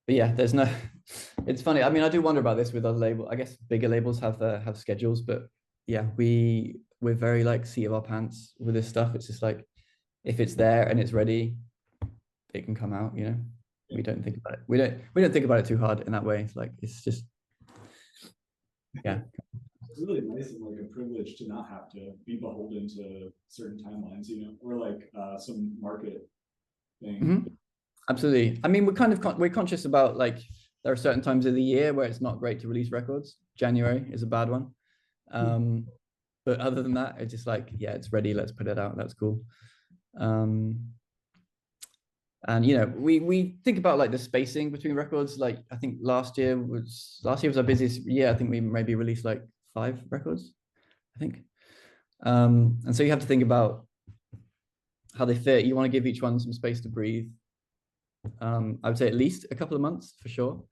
But yeah, it's funny. I mean, I do wonder about this with other labels. I guess bigger labels have schedules, but yeah, we're very like seat of our pants with this stuff. It's just like, if it's there and it's ready, it can come out, you know. We don't think about it. We don't think about it too hard in that way. It's like, it's just, yeah. It's really nice and like a privilege to not have to be beholden to certain timelines, you know, or like some market thing. Mm-hmm. Absolutely. I mean, we're conscious about, like, there are certain times of the year where it's not great to release records. January is a bad one. But other than that, it's just like, yeah, it's ready. Let's put it out. That's cool. And you know, we think about like the spacing between records. Like, I think last year was our busiest year. I think we maybe released like 5 records, I think. And so you have to think about how they fit. You want to give each one some space to breathe. I would say at least a couple of months for sure.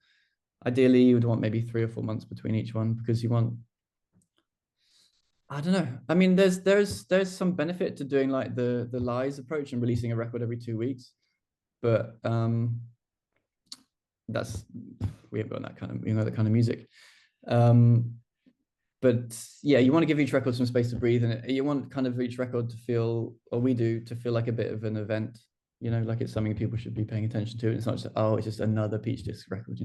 Ideally, you would want maybe 3 or 4 months between each one, because you want, I don't know. I mean, there's some benefit to doing like the lies approach and releasing a record every 2 weeks, but that's, we haven't got that kind of, that kind of music. But yeah, you want to give each record some space to breathe, and you want kind of each record to feel, or we do, to feel like a bit of an event, like it's something people should be paying attention to. It's not just, oh, it's just another Peach Disc record,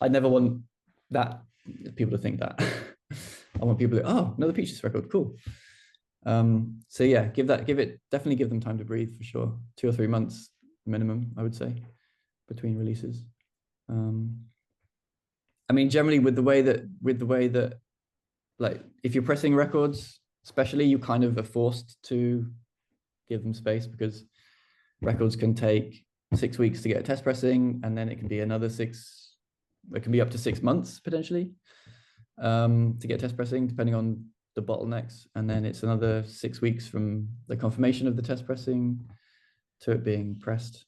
I never want that, people to think that. I want people to, oh, another Peach Disc record, cool. So yeah, definitely give them time to breathe for sure. 2 or 3 months minimum, I would say, between releases. I mean, generally with the way that, like, if you're pressing records, especially, you kind of are forced to give them space, because records can take 6 weeks to get a test pressing, and then it can be another 6, it can be up to 6 months potentially to get test pressing, depending on the bottlenecks. And then it's another 6 weeks from the confirmation of the test pressing to it being pressed.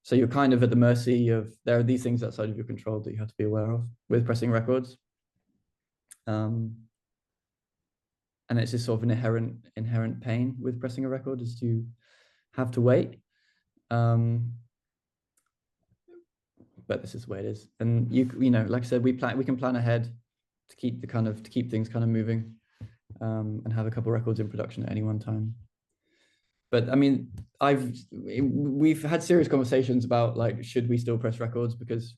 So you're kind of at the mercy of, there are these things outside of your control that you have to be aware of with pressing records. And it's just sort of an inherent pain with pressing a record, is you have to wait. But this is the way it is. And like I said, we can plan ahead to keep things kind of moving, and have a couple records in production at any one time. But I mean, we've had serious conversations about, like, should we still press records? Because,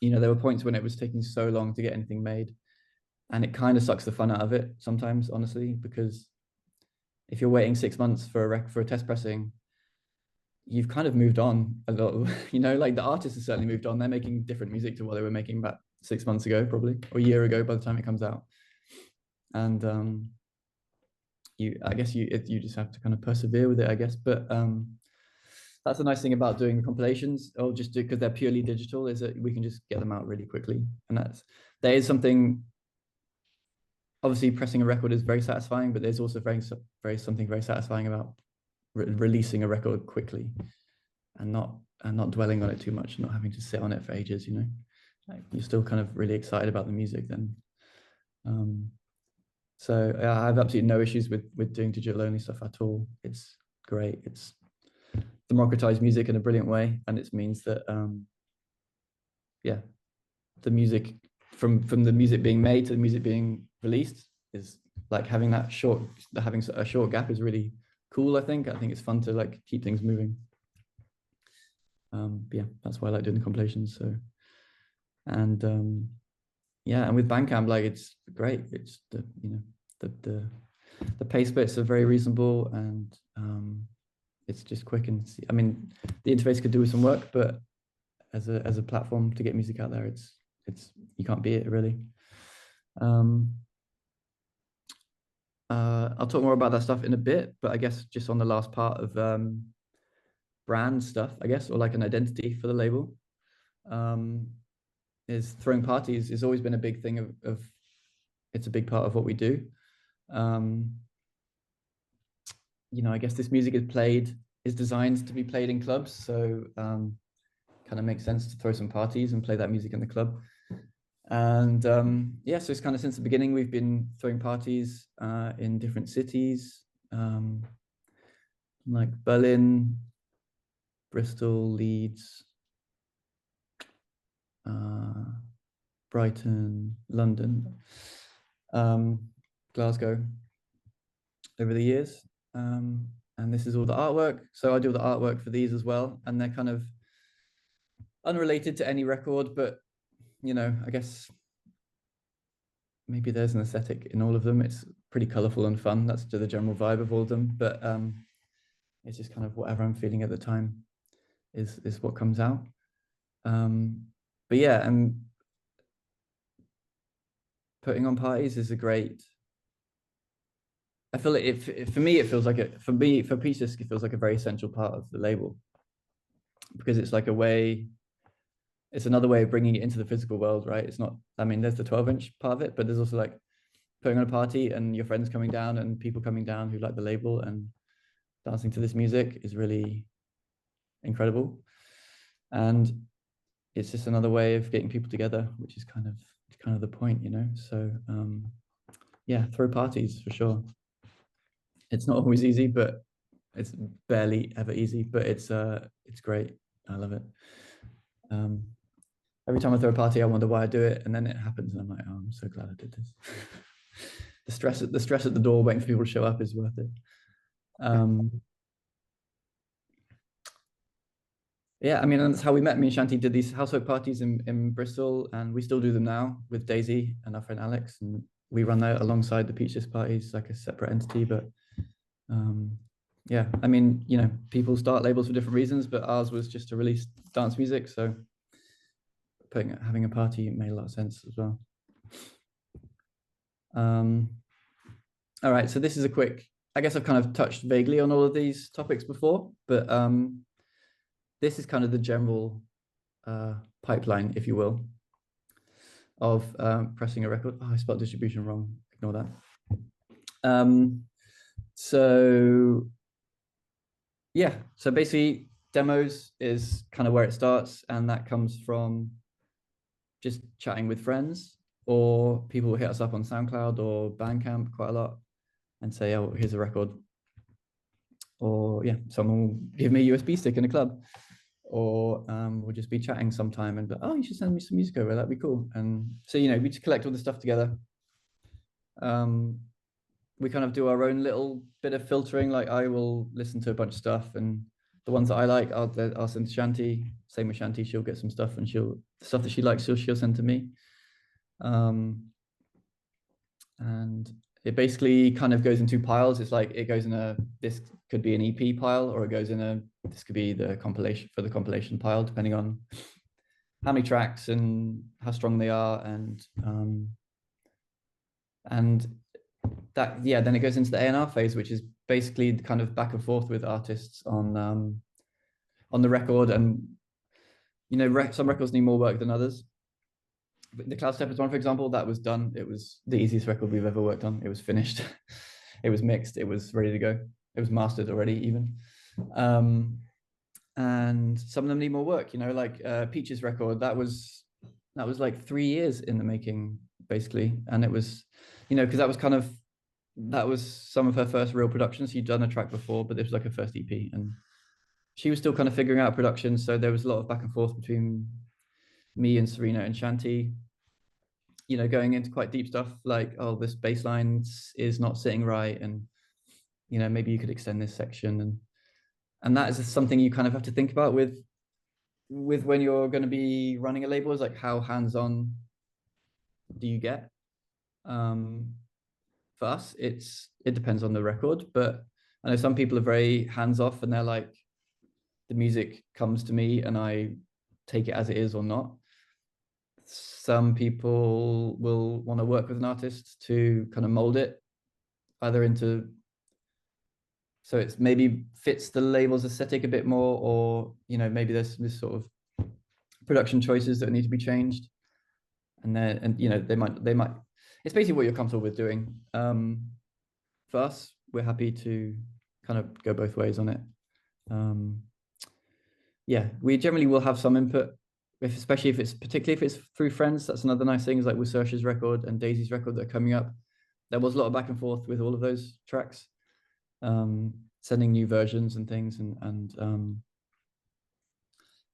there were points when it was taking so long to get anything made, and it kind of sucks the fun out of it sometimes, honestly, because if you're waiting 6 months for a test pressing, you've kind of moved on a lot. Like the artists have certainly moved on. They're making different music to what they were making about 6 months ago, probably, or a year ago by the time it comes out. And I guess you just have to kind of persevere with it, I guess. But that's the nice thing about doing the compilations, or just because they're purely digital, is that we can just get them out really quickly. And there is something, obviously pressing a record is very satisfying, but there's also something very satisfying about releasing a record quickly, and not dwelling on it too much, not having to sit on it for ages. Like, you're still kind of really excited about the music then. So I have absolutely no issues with doing digital only stuff at all. It's great. It's democratized music in a brilliant way, and it means that the music, from the music being made to the music being released, is like having a short gap is really cool. I think it's fun to, like, keep things moving. But yeah, that's why I like doing the compilations. So, and and with Bandcamp, like, it's great. It's the pay splits are very reasonable, and it's just quick. And I mean, the interface could do with some work, but as a platform to get music out there, it's you can't beat it, really. I'll talk more about that stuff in a bit, but I guess just on the last part of brand stuff, I guess, or like an identity for the label, is throwing parties has always been a big thing of it's a big part of what we do. I guess this music is designed to be played in clubs, so kind of makes sense to throw some parties and play that music in the club. And so it's kind of, since the beginning, we've been throwing parties in different cities, like Berlin, Bristol, Leeds, Brighton, London, Glasgow, over the years. And this is all the artwork. So I do the artwork for these as well, and they're kind of unrelated to any record, but I guess maybe there's an aesthetic in all of them. It's pretty colorful and fun. That's the general vibe of all of them, but it's just kind of whatever I'm feeling at the time is what comes out. But yeah, and putting on parties is a great, I feel like for me it feels like for Peach Disc, it feels like a very essential part of the label, because it's like it's another way of bringing it into the physical world, right? It's not, I mean, there's the 12-inch part of it, but there's also like putting on a party and your friends coming down and people coming down who like the label and dancing to this music is really incredible. And it's just another way of getting people together, which is kind of the point, you know. So yeah, throw parties for sure. It's not always easy, but it's barely ever easy, but it's great. I love it. Every time I throw a party, I wonder why I do it, and then it happens, and I'm like, oh, I'm so glad I did this. The stress at the door waiting for people to show up is worth it. Yeah, I mean, and that's how we met. Me and Shanti did these housework parties in Bristol, and we still do them now with Daisy and our friend Alex, and we run that alongside the Peaches parties, like a separate entity. But yeah, I mean, you know, people start labels for different reasons, but ours was just to release dance music, so having a party made a lot of sense as well. All right, so this is a quick, I guess I've kind of touched vaguely on all of these topics before, but this is kind of the general pipeline, if you will, of pressing a record. Oh, I spelled distribution wrong, ignore that. So yeah, so basically demos is kind of where it starts, and that comes from just chatting with friends, or people will hit us up on SoundCloud or Bandcamp quite a lot and say, oh, here's a record. Or yeah, someone will give me a USB stick in a club, or we'll just be chatting sometime and be, oh, you should send me some music over, that'd be cool. And so, you know, we just collect all the stuff together. We kind of do our own little bit of filtering. Like I will listen to a bunch of stuff, and the ones that I like, I'll send to Shanti. Same with Shanti, she'll get some stuff, and the stuff that she likes, she'll send to me. And it basically kind of goes in two piles. It's like it goes in this could be an EP pile, or it goes in this could be the compilation pile, depending on how many tracks and how strong they are. And that, yeah, then it goes into the A&R phase, which is basically kind of back and forth with artists on the record. And, you know, some records need more work than others. The Cloud Steppers one, for example, that was done. It was the easiest record we've ever worked on. It was finished. It was mixed. It was ready to go. It was mastered already, even. And some of them need more work, you know, like Peaches record, that was like 3 years in the making, basically. And it was, you know, because that was some of her first real productions. She'd done a track before, but this was like her first EP, and she was still kind of figuring out production. So there was a lot of back and forth between me and Serena and Shanti, you know, going into quite deep stuff like, oh, this bass line is not sitting right, and, you know, maybe you could extend this section. And that is something you kind of have to think about with when you're going to be running a label, is like, how hands-on do you get? For us, it depends on the record, but I know some people are very hands-off, and they're like, the music comes to me and I take it as it is or not. Some people will want to work with an artist to kind of mold it either into, so it's maybe fits the label's aesthetic a bit more, or, you know, maybe there's this sort of production choices that need to be changed. And you know, they might, it's basically what you're comfortable with doing. For us, we're happy to kind of go both ways on it. Yeah, we generally will have some input, especially particularly if it's through friends. That's another nice thing, is like with Saoirse's record and Daisy's record that are coming up. There was a lot of back and forth with all of those tracks, sending new versions and things. And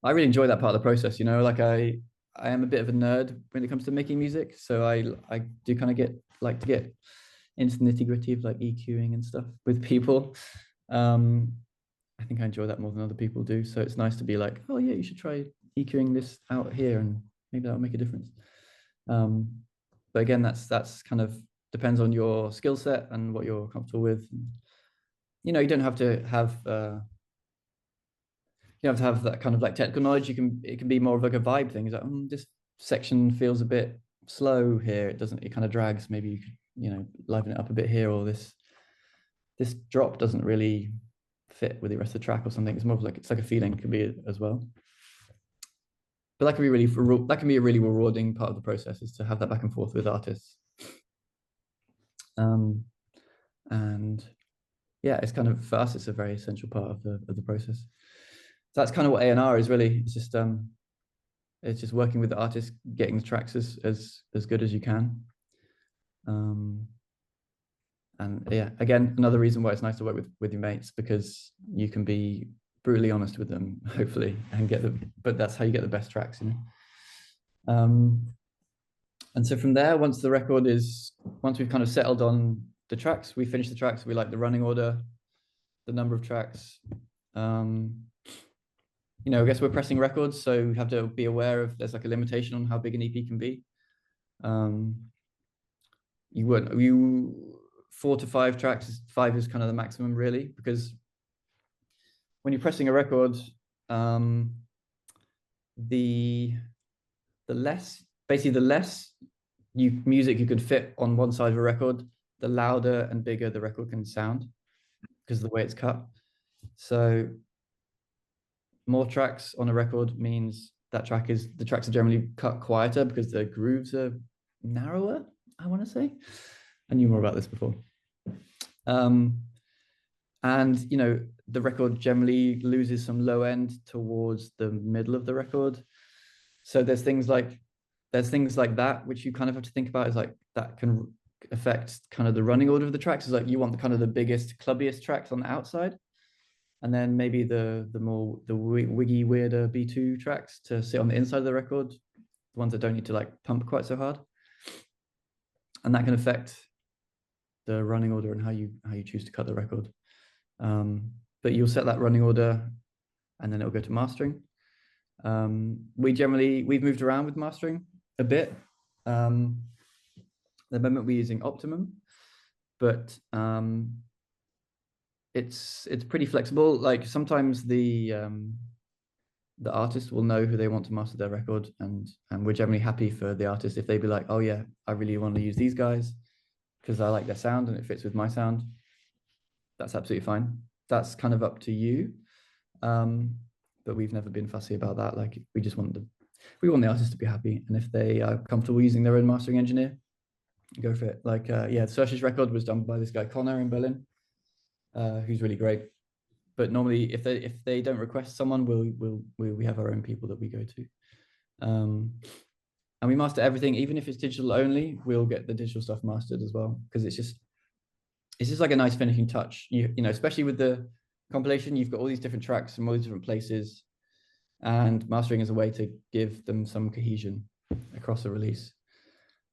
I really enjoy that part of the process, you know, like I am a bit of a nerd when it comes to making music. So I do kind of like to get into the nitty gritty of like EQing and stuff with people. I think I enjoy that more than other people do. So it's nice to be like, oh yeah, you should try EQing this out here, and maybe that'll make a difference. But again, that's kind of depends on your skill set and what you're comfortable with. You know, you don't have to have that kind of like technical knowledge. It can be more of like a vibe thing. It's like, this section feels a bit slow here. It kind of drags. Maybe you could, you know, liven it up a bit here, or this drop doesn't really fit with the rest of the track or something. It's more of like, it's like a feeling, could be as well. But that can be a really rewarding part of the process, is to have that back and forth with artists. And yeah, it's kind of, for us, it's a very essential part of the process. So that's kind of what A&R is really. It's just working with the artist, getting the tracks as good as you can. And yeah, again, another reason why it's nice to work with your mates, because you can be brutally honest with them, hopefully, and but that's how you get the best tracks, you know. And so from there, once we've kind of settled on the tracks, we finish the tracks, we like the running order, the number of tracks. You know, I guess we're pressing records, so we have to be aware of, there's like a limitation on how big an EP can be. 4 to 5 tracks, 5 is kind of the maximum really, because when you're pressing a record, the less music you could fit on one side of a record, the louder and bigger the record can sound because of the way it's cut. So more tracks on a record means the tracks are generally cut quieter because the grooves are narrower, I want to say. I knew more about this before. And you know, the record generally loses some low end towards the middle of the record. So there's things like that which you kind of have to think about, is like that can affect kind of the running order of the tracks. Is like you want kind of the biggest, clubbiest tracks on the outside, and then maybe the wiggy, weirder B2 tracks to sit on the inside of the record, the ones that don't need to like pump quite so hard. And that can affect the running order and how you choose to cut the record. But you'll set that running order and then it'll go to mastering. We've moved around with mastering a bit. The moment we're using Optimum, but it's pretty flexible. Like sometimes the artist will know who they want to master their record, and we're generally happy for the artist if they be like, oh yeah, I really want to use these guys because I like their sound and it fits with my sound. That's absolutely fine. That's kind of up to you. But we've never been fussy about that. Like we want the artist to be happy, and if they are comfortable using their own mastering engineer, go for it. Like yeah, Search's record was done by this guy Connor in Berlin, who's really great. But normally, if they don't request someone, we have our own people that we go to, and we master everything. Even if it's digital only, we'll get the digital stuff mastered as well, because it's just like a nice finishing touch. You know, especially with the compilation, you've got all these different tracks from all these different places, and mastering is a way to give them some cohesion across the release.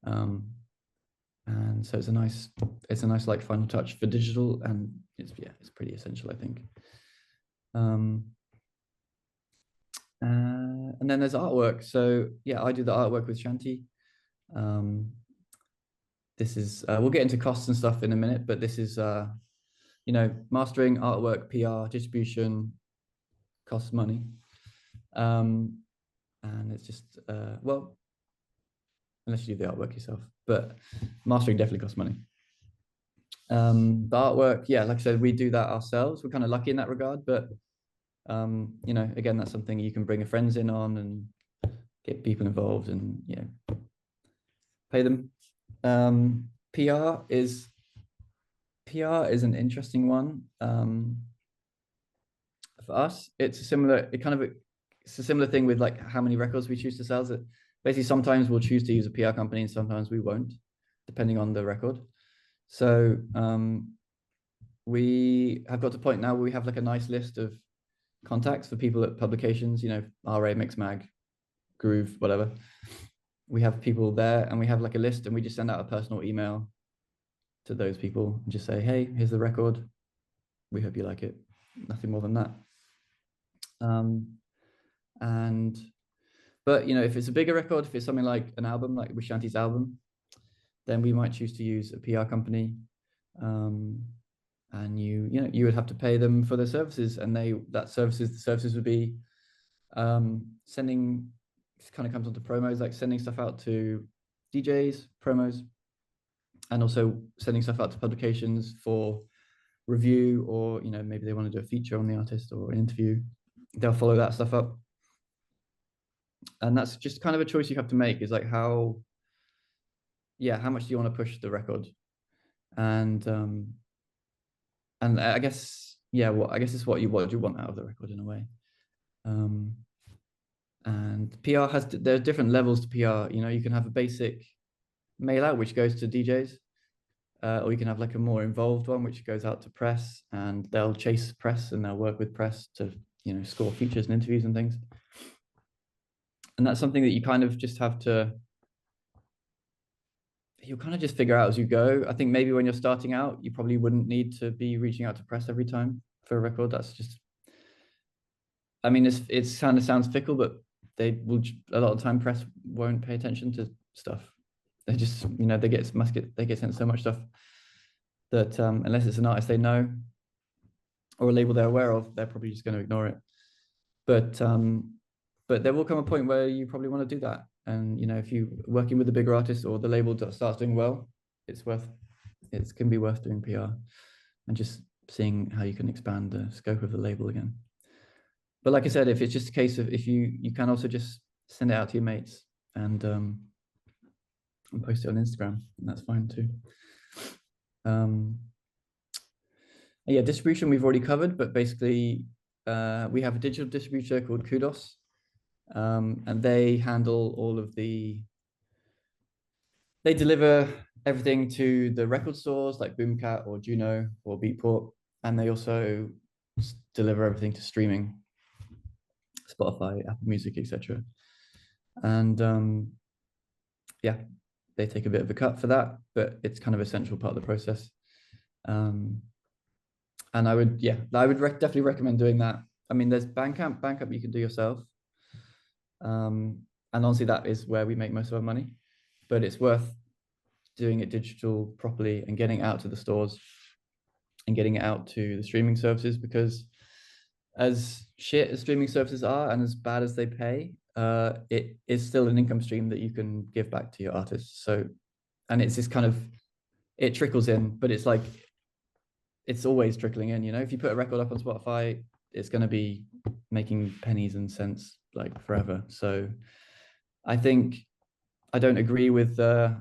And so it's a nice like final touch for digital, and it's pretty essential, I think. And then there's artwork. So yeah, I do the artwork with Shanti. This is we'll get into costs and stuff in a minute, but this is you know, mastering, artwork, PR, distribution costs money. And it's just well, unless you do the artwork yourself, but mastering definitely costs money. The artwork, yeah, like I said, we do that ourselves. We're kind of lucky in that regard, but you know, again, that's something you can bring your friends in on and get people involved and, you know, pay them. PR is an interesting one. For us, it's a similar thing with like how many records we choose to sell. That basically sometimes we'll choose to use a PR company and sometimes we won't, depending on the record. So we have got to a point now where we have like a nice list of contacts for people at publications, you know, RA, Mixmag, Groove, whatever. We have people there and we have like a list, and we just send out a personal email to those people and just say, hey, here's the record. We hope you like it. Nothing more than that. But you know, if it's a bigger record, if it's something like an album, like with Shanti's album, then we might choose to use a PR company. And you would have to pay them for their services, and the services would be sending, this kind of comes onto promos, like sending stuff out to DJs, promos, and also sending stuff out to publications for review, or you know, maybe they want to do a feature on the artist or an interview. They'll follow that stuff up, and that's just kind of a choice you have to make, is like how much do you want to push the record? and I guess, yeah, I guess it's what you want out of the record in a way. And PR there are different levels to PR. You know, you can have a basic mail out which goes to DJs, or you can have like a more involved one which goes out to press, and they'll chase press and they'll work with press to, you know, score features and interviews and things. And that's something that you kind of just have to, you'll kind of just figure out as you go. I think maybe when you're starting out, you probably wouldn't need to be reaching out to press every time for a record. That's just, I mean, it's kind of sounds fickle, but they will, a lot of time press won't pay attention to stuff. They just, you know, they get sent so much stuff that unless it's an artist they know or a label they're aware of, they're probably just going to ignore it. But there will come a point where you probably want to do that. And, you know, if you're working with a bigger artist or the label that starts doing well, it can be worth doing PR and just seeing how you can expand the scope of the label again. But like I said, if it's just a case of, if you can also just send it out to your mates and post it on Instagram, and that's fine too. Yeah, distribution we've already covered, but basically we have a digital distributor called Kudos, and they handle all of they deliver everything to the record stores like Boomcat or Juno or Beatport, and they also deliver everything to streaming, Spotify, Apple Music, etc. And yeah, they take a bit of a cut for that, but it's kind of an essential part of the process. And I would definitely recommend doing that. I mean, there's Bandcamp you can do yourself. And honestly, that is where we make most of our money, but it's worth doing it digital properly and getting it out to the stores and getting it out to the streaming services, because as shit as streaming services are and as bad as they pay, it is still an income stream that you can give back to your artists. So, and it's this kind of, it trickles in, but it's like, it's always trickling in, you know. If you put a record up on Spotify, it's going to be making pennies and cents like forever. So I think I don't agree with the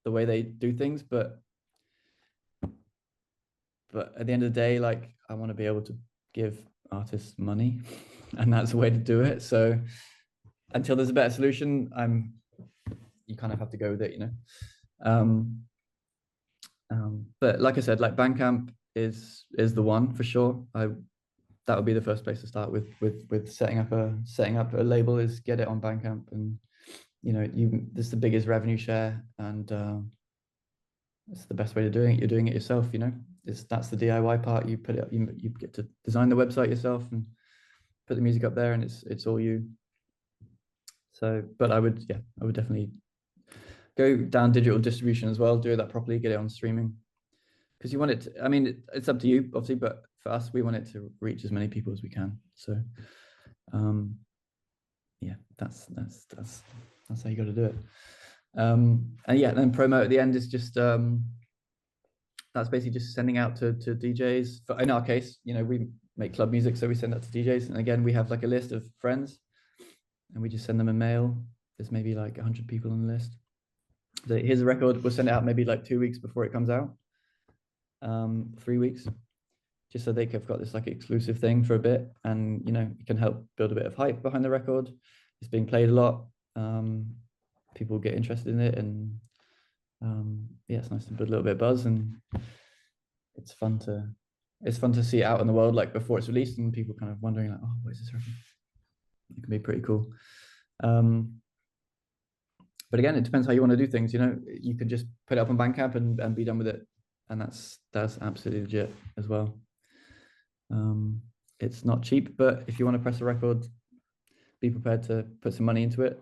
way they do things, but at the end of the day, like, I want to be able to give artists money, and that's the way to do it. So until there's a better solution, you kind of have to go with it, you know. But like I said, like Bandcamp is the one for sure. That would be the first place to start with setting up a label, is get it on Bandcamp, and you know, this is the biggest revenue share, and it's the best way to do it. You're doing it yourself, you know. That's the DIY part. You put it, you get to design the website yourself and put the music up there, and it's all you. So, but I would definitely go down digital distribution as well. Do that properly. Get it on streaming, because you want it to, I mean, it's up to you, obviously, but for us, we want it to reach as many people as we can. So, yeah, that's how you got to do it. And yeah, then promo at the end is just that's basically just sending out to DJs. In our case, you know, we make club music, so we send that to DJs. And again, we have like a list of friends, and we just send them a mail. There's maybe like 100 people on the list. So here's a record. We'll send it out maybe like 2 weeks before it comes out, 3 weeks, just so they have got this like exclusive thing for a bit, and you know, it can help build a bit of hype behind the record. It's being played a lot. People get interested in it, and yeah, it's nice to build a little bit of buzz, and it's fun to see it out in the world like before it's released, and people kind of wondering like, oh, what is this record? It can be pretty cool. But again, it depends how you want to do things. You know, you could just put it up on Bandcamp and be done with it, and that's absolutely legit as well. It's not cheap, but if you want to press a record, be prepared to put some money into it.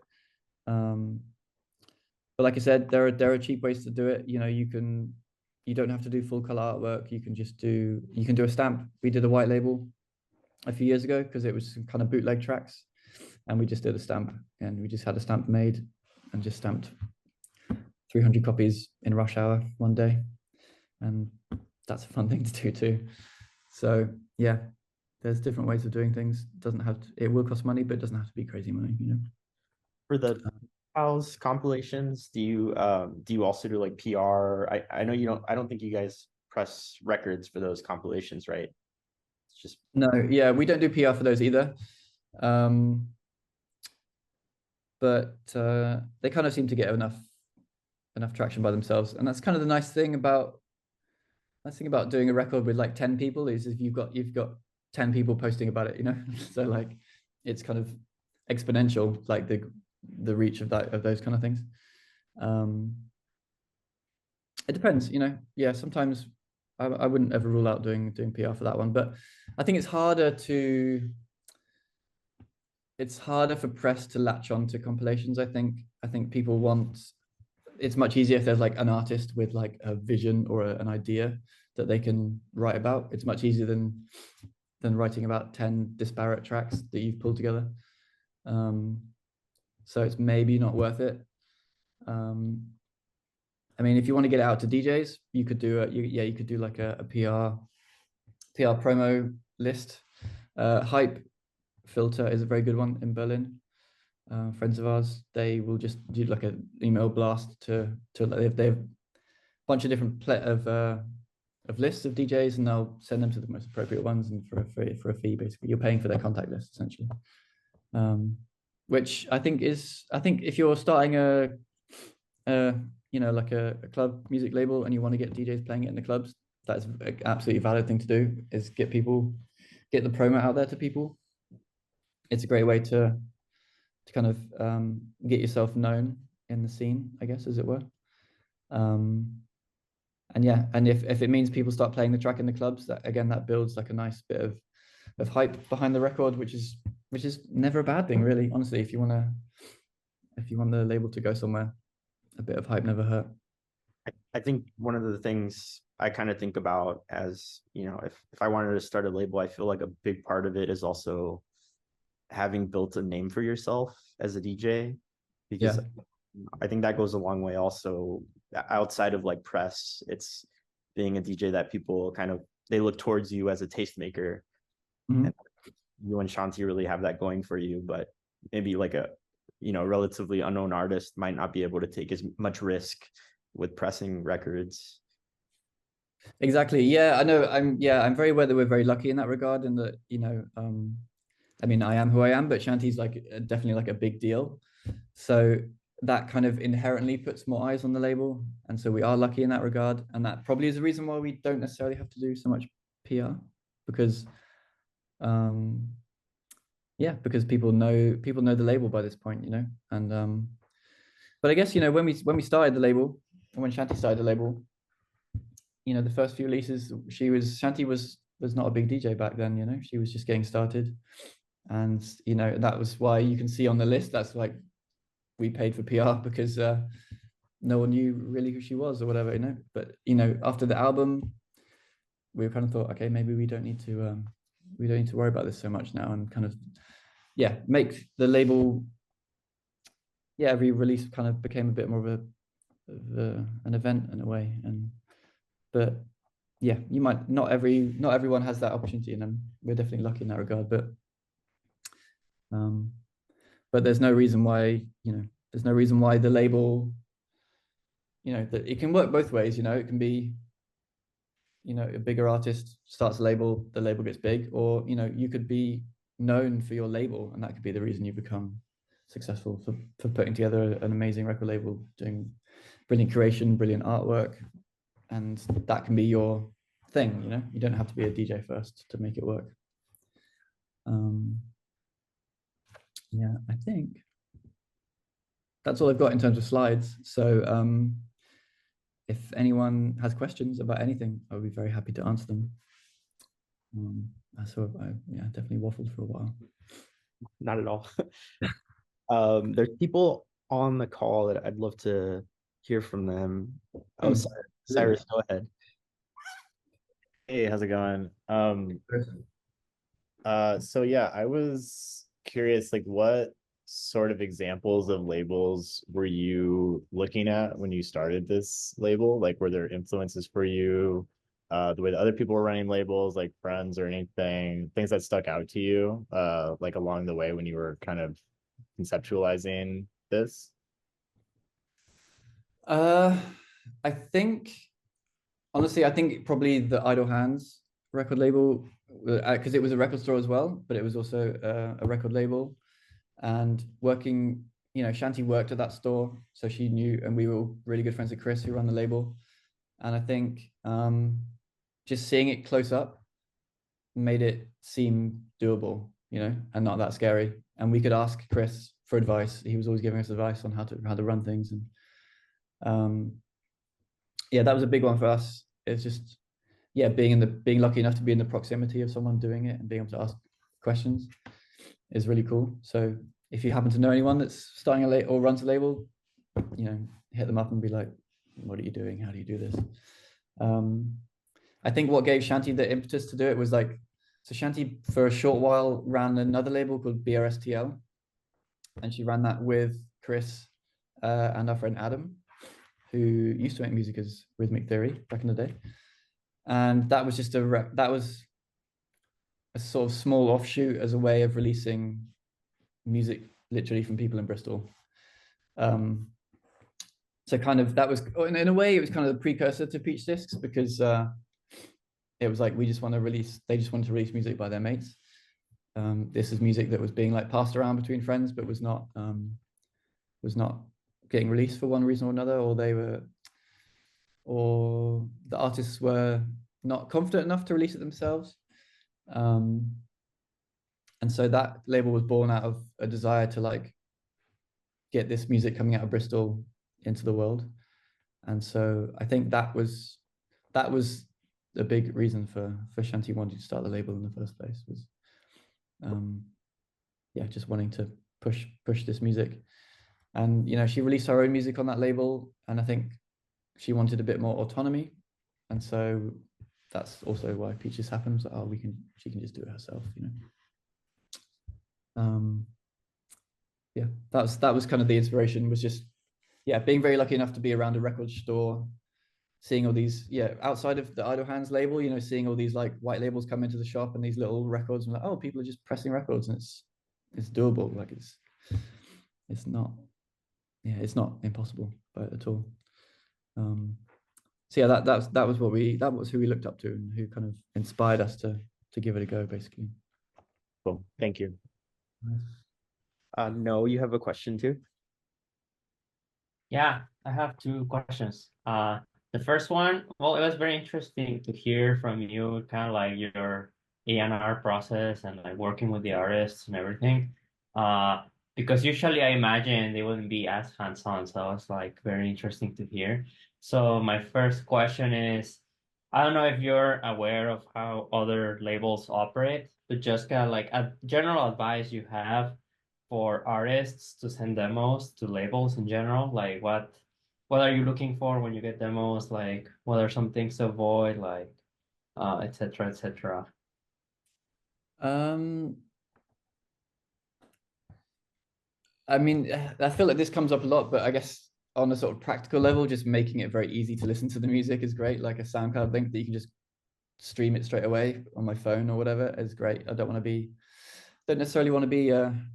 But like I said, there are cheap ways to do it. You know, you don't have to do full color artwork. You can do a stamp. We did a white label a few years ago because it was some kind of bootleg tracks, and we just did a stamp, and we just had a stamp made and just stamped 300 copies in rush hour one day, and that's a fun thing to do too. So yeah, there's different ways of doing things. It will cost money, but it doesn't have to be crazy money, you know. For the House compilations? Do you also do like PR? I know you don't. I don't think you guys press records for those compilations, right? It's just No, yeah, we don't do PR for those either. But they kind of seem to get enough traction by themselves, and that's kind of the nice thing about doing a record with like 10 people is if you've got 10 people posting about it, you know. So like it's kind of exponential, like the reach of those kind of things. It depends, you know. Yeah, sometimes I wouldn't ever rule out doing PR for that one, but I think it's harder for press to latch on to compilations. I think people want, it's much easier if there's like an artist with like a vision or an idea that they can write about. It's much easier than writing about 10 disparate tracks that you've pulled together. So it's maybe not worth it. I mean, if you want to get it out to DJs, you could do you could do like a PR promo list. Hype Filter is a very good one in Berlin. Friends of ours, they will just do like an email blast to they have a bunch of different of lists of DJs, and they'll send them to the most appropriate ones, and for a fee, basically you're paying for their contact list essentially. Which I think if you're starting a you know, like a club music label and you want to get DJs playing it in the clubs, that's an absolutely valid thing to do, is get the promo out there to people. It's a great way to kind of get yourself known in the scene, I guess, as it were. And yeah, and if it means people start playing the track in the clubs, that builds like a nice bit of hype behind the record, which is never a bad thing, really. Honestly, if you want the label to go somewhere, a bit of hype never hurt. I think one of the things I kind of think about as, you know, if I wanted to start a label, I feel like a big part of it is also having built a name for yourself as a DJ, because I think that goes a long way also outside of like press. It's being a DJ that people kind of, they look towards you as a tastemaker. Mm-hmm. And you and Shanti really have that going for you, but maybe like a, you know, relatively unknown artist might not be able to take as much risk with pressing records. Exactly. Yeah, I know. I'm very aware that we're very lucky in that regard, and that, you know, I mean, I am who I am, but Shanti's like definitely like a big deal. So that kind of inherently puts more eyes on the label. And so we are lucky in that regard. And that probably is the reason why we don't necessarily have to do so much PR, because because people know the label by this point, you know. And but I guess, you know, when we started the label, when Shanti started the label, you know, the first few releases, Shanti was not a big DJ back then, you know. She was just getting started. And, you know, that was why you can see on the list, that's like, we paid for PR, because no one knew really who she was or whatever, you know. But, you know, after the album, we kind of thought, okay, maybe we don't need to worry about this so much now, and kind of, make the label, every release kind of became a bit more of an event in a way. But you might not everyone has that opportunity, and we're definitely lucky in that regard. But there's no reason why, the label, you know, that it can work both ways. You know, it can be, you know, a bigger artist starts a label, the label gets big, or, you know, you could be known for your label, and that could be the reason you become successful, for putting together an amazing record label, doing brilliant curation, brilliant artwork, and that can be your thing. You know, you don't have to be a DJ first to make it work. I think that's all I've got in terms of slides. So if anyone has questions about anything, I would be very happy to answer them. So I definitely waffled for a while. Not at all. There's people on the call that I'd love to hear from them. Oh, Cyrus, go ahead. Hey, how's it going? So yeah, I was curious, like, what sort of examples of labels were you looking at when you started this label? Like, were there influences for you, the way that other people were running labels, like friends or anything, things that stuck out to you, like along the way when you were kind of conceptualizing this? I think honestly, I think probably the Idle Hands record label, because it was a record store as well, but it was also a record label. And working, Shanti worked at that store, so she knew, and we were all really good friends with Chris, who ran the label. And I think just seeing it close up made it seem doable, and not that scary. And we could ask Chris for advice. He was always giving us advice on how to run things. And yeah, that was a big one for us. It's just, yeah, being lucky enough to be in the proximity of someone doing it and being able to ask questions is really cool. So if you happen to know anyone that's starting a label or runs a label, hit them up and be like, what are you doing? How do you do this? I think what gave Shanti the impetus to do it was like, so Shanti for a short while ran another label called BRSTL, and she ran that with Chris and our friend Adam, who used to make music as Rhythmic Theory back in the day. And that was just that was a sort of small offshoot as a way of releasing music literally from people in Bristol. So kind of that was, in a way, it was kind of the precursor to Peach Discs, because it was like, they just wanted to release music by their mates. This is music that was being like passed around between friends, but was not getting released for one reason or another, or the artists were not confident enough to release it themselves. And so that label was born out of a desire to like get this music coming out of Bristol into the world. And so I think that was a big reason for Shanti wanting to start the label in the first place, was just wanting to push this music. And she released her own music on that label, and I think she wanted a bit more autonomy, and so that's also why Peaches happens. Oh, she can just do it herself, yeah, that was kind of the inspiration, was just being very lucky enough to be around a record store, seeing all these, outside of the Idle Hands label, seeing all these like white labels come into the shop and these little records, and like, oh, people are just pressing records, and it's doable. Like it's not impossible at all. So yeah, that was who we looked up to and who kind of inspired us to give it a go, basically. Cool. Thank you. No, you have a question too? Yeah, I have two questions. The first one, well, it was very interesting to hear from you, kind of like your A&R process and like working with the artists and everything. Because usually I imagine they wouldn't be as hands-on, so it's like very interesting to hear. So my first question is, I don't know if you're aware of how other labels operate, but just kind of like a general advice you have for artists to send demos to labels in general, like what are you looking for when you get demos, like what are some things to avoid, like etc etc. I mean, I feel like this comes up a lot, but I guess on a sort of practical level, just making it very easy to listen to the music is great. Like a SoundCloud link that you can just stream it straight away on my phone or whatever is great. I don't necessarily want to be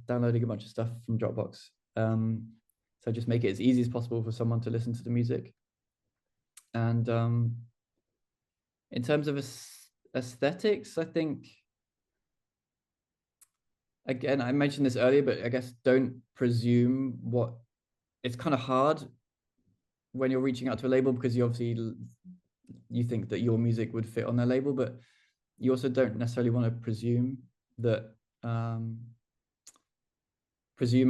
downloading a bunch of stuff from Dropbox. So just make it as easy as possible for someone to listen to the music. And in terms of aesthetics, I think, again, I mentioned this earlier, but I guess don't presume it's kind of hard when you're reaching out to a label, because you think that your music would fit on their label, but you also don't necessarily want to presume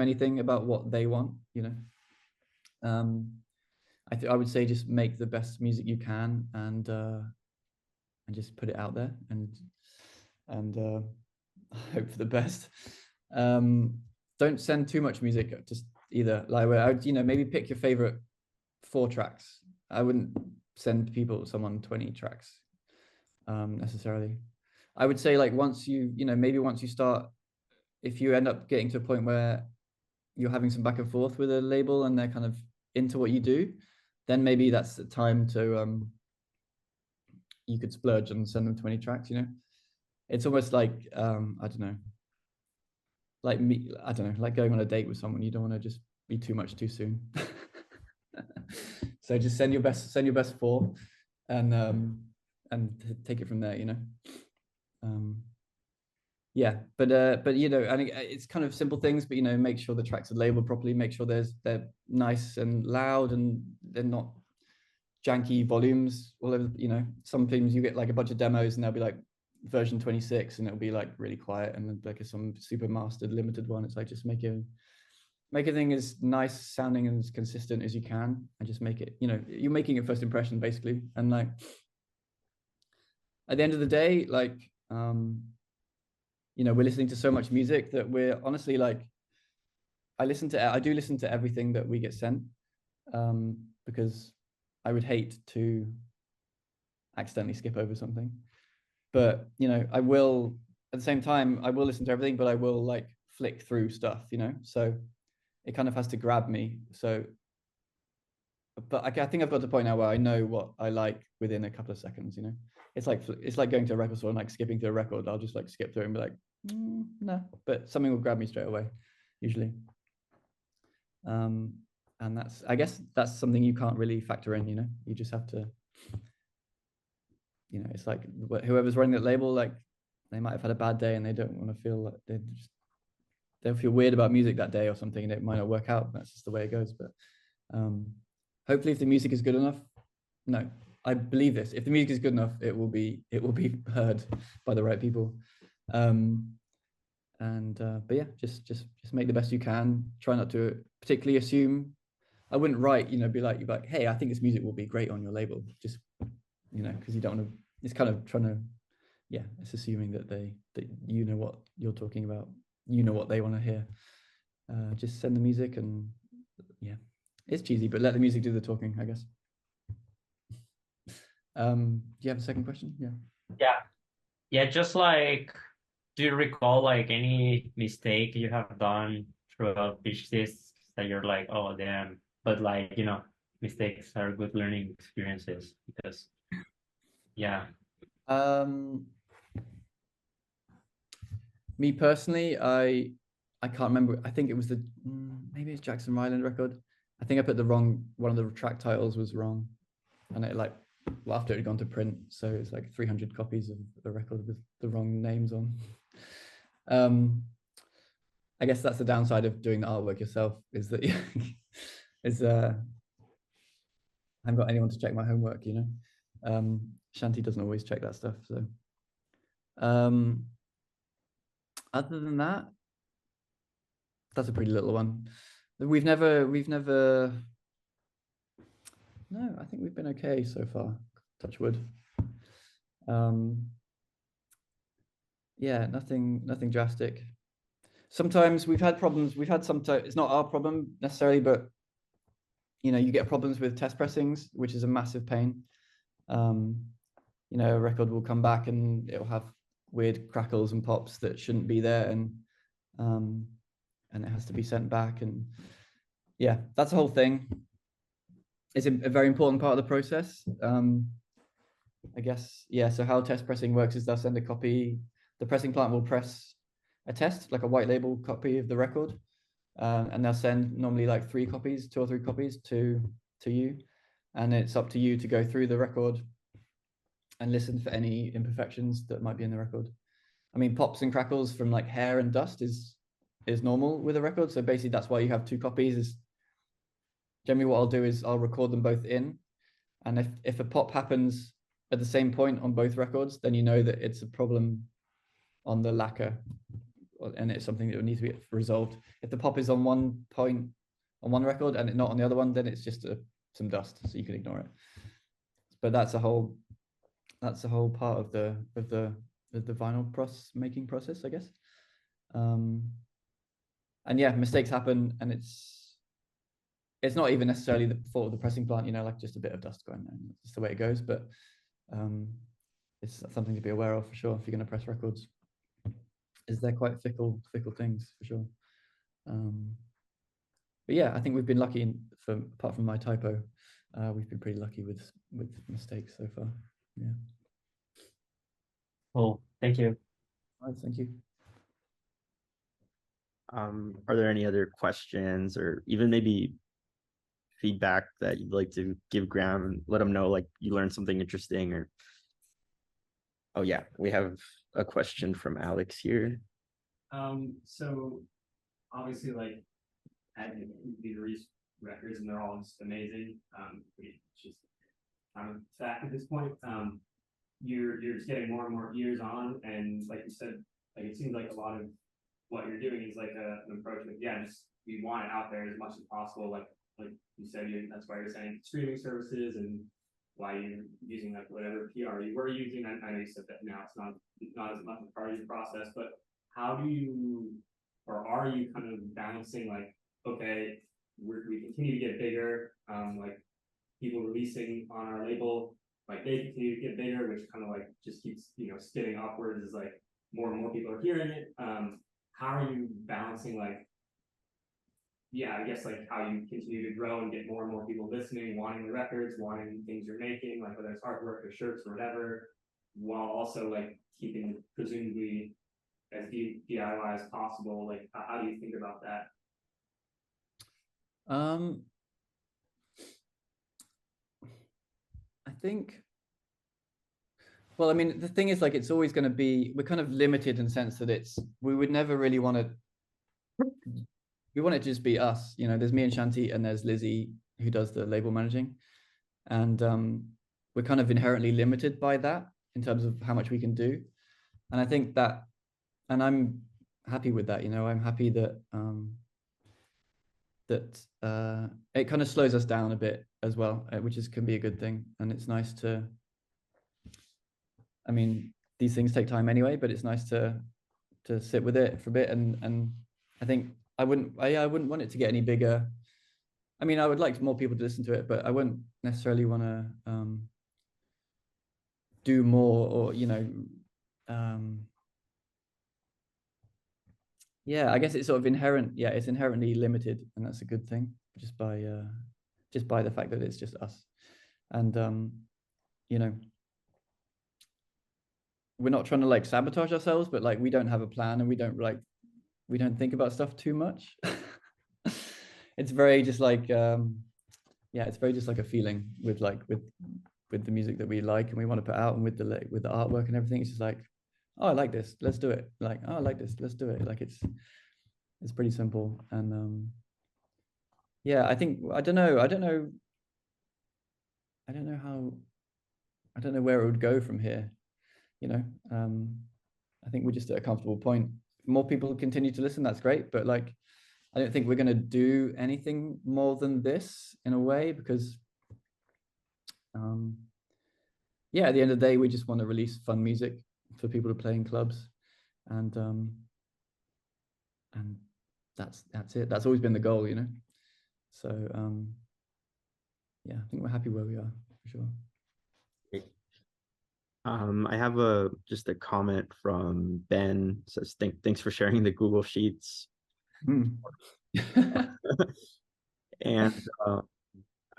anything about what they want, I would say just make the best music you can, and just put it out there, and hope for the best. Don't send too much music just either. Like, maybe pick your favorite 4 tracks. I wouldn't send someone 20 tracks necessarily. I would say, like, once you start, if you end up getting to a point where you're having some back and forth with a label and they're kind of into what you do, then maybe that's the time to you could splurge and send them 20 tracks. It's almost like I don't know, like going on a date with someone. You don't want to just be too much too soon. So just send your best 4, and take it from there, you know. Yeah, but you know, and it's kind of simple things, but you know, make sure the tracks are labeled properly, make sure they're nice and loud and they're not janky volumes all over. You know, some things you get like a bunch of demos and they'll be like version 26 and it'll be like really quiet, and then like some super mastered limited one. It's like just make everything as nice sounding and as consistent as you can, and just make it, you know, you're making a first impression basically. And like at the end of the day, like you know, we're listening to so much music that we're honestly like, I do listen to everything that we get sent, because I would hate to accidentally skip over something. But you know, I will, at the same time, I will listen to everything, but I will like flick through stuff, you know, so it kind of has to grab me. So but I think I've got to the point now where I know what I like within a couple of seconds, you know. It's like going to a record store and like skipping through a record. I'll just like skip through and be like, no, but something will grab me straight away, usually. And I guess that's something you can't really factor in, you know. You just have to, you know, it's like whoever's running that label, like they might have had a bad day and they don't want to feel like they'll feel weird about music that day or something, and it might not work out. That's just the way it goes. But hopefully, if the music is good enough, no, I believe this. If the music is good enough, it will be heard by the right people. But yeah, just make the best you can. Try not to particularly assume. I wouldn't write, you know, be like, hey, I think this music will be great on your label. Just, you know, because you don't want to. It's kind of trying to, yeah, it's assuming that you know what you're talking about. You know what they want to hear. Just send the music, and yeah, it's cheesy, but let the music do the talking, I guess. Do you have a second question? Yeah, just like, do you recall like any mistake you have done throughout pitch this that you're like, oh damn, but like, you know, mistakes are good learning experiences because yeah. Me personally, I can't remember. I think it was maybe it's Jackson Ryland record. I think I put one of the track titles was wrong, and it like, well, after it had gone to print, so it's like 300 copies of the record with the wrong names on. I guess that's the downside of doing the artwork yourself, is that I haven't got anyone to check my homework, you know. Shanti doesn't always check that stuff, so other than that, that's a pretty little one. We've never no, I think we've been okay so far, touch wood. Yeah, nothing drastic. Sometimes we've had problems. It's not our problem necessarily, but you know, you get problems with test pressings, which is a massive pain. You know, a record will come back and it'll have weird crackles and pops that shouldn't be there, and it has to be sent back. And yeah, that's the whole thing. It's a very important part of the process. I guess, yeah, so how test pressing works is they'll send a copy. The pressing plant will press a test, like a white label copy of the record, and they'll send normally like 2 or 3 copies to you, and it's up to you to go through the record and listen for any imperfections that might be in the record. I mean, pops and crackles from like hair and dust is normal with a record, so basically that's why you have 2 copies. Is generally what I'll do is I'll record them both in, and if a pop happens at the same point on both records, then you know that it's a problem on the lacquer, and it's something that will need to be resolved. If the pop is on one point on one record and not on the other one, then it's just some dust, so you can ignore it. But that's a whole part of the vinyl making process, I guess. And yeah, mistakes happen, and it's not even necessarily the fault of the pressing plant, you know, like just a bit of dust going there. It's just the way it goes, but it's something to be aware of for sure if you're going to press records, is they're quite fickle things for sure. But yeah, I think we've been lucky apart from my typo, we've been pretty lucky with mistakes so far. Yeah. Cool. Thank you. All right, thank you. Are there any other questions, or even maybe feedback that you'd like to give Graeme and let him know like you learned something interesting or? Oh yeah, we have a question from Alex here. So obviously like these records and they're all just amazing. It's just kind of fact at this point. You're just getting more and more years on, and like you said, like it seems like a lot of what you're doing is like an approach with just we want it out there as much as possible. Like you said, that's why you're saying streaming services and why you're using like whatever PR you were using. I know you said that now it's not as much a part of your process, but how do you or are you kind of balancing like, okay, we continue to get bigger, like people releasing on our label, like they continue to get bigger, which kind of like just keeps, spinning upwards as like more and more people are hearing it. How are you balancing like, I guess like how you continue to grow and get more and more people listening, wanting the records, wanting things you're making, like whether it's artwork or shirts or whatever, while also like keeping presumably as DIY as possible. Like how do you think about that? I think, well, I mean, the thing is like, it's always going to be, we're kind of limited in the sense that we would never really want it to just be us, there's me and Shanti and there's Lizzie who does the label managing. And we're kind of inherently limited by that in terms of how much we can do. And I think that, and I'm happy with that, I'm happy that it kind of slows us down a bit as well, which can be a good thing. And it's nice to, I mean, these things take time anyway, but it's nice to sit with it for a bit. And I think I wouldn't want it to get any bigger. I mean, I would like more people to listen to it, but I wouldn't necessarily want to do more or, I guess it's sort of inherent. Yeah, it's inherently limited, and that's a good thing just by the fact that it's just us. And, we're not trying to like sabotage ourselves, but like we don't have a plan and we don't think about stuff too much. It's very just like it's very just like a feeling with the music that we like and we want to put out, and with the artwork and everything. It's just like, oh, I like this, let's do it. Like, oh, I like this, let's do it. Like it's pretty simple. And I think I don't know where it would go from here. I think we're just at a comfortable point. If more people continue to listen, that's great, but like I don't think we're going to do anything more than this in a way, because at the end of the day, we just want to release fun music for people to play in clubs, and that's it. That's always been the goal, so I think we're happy where we are for sure. I have just a comment from Ben. It says thanks for sharing the Google Sheets. And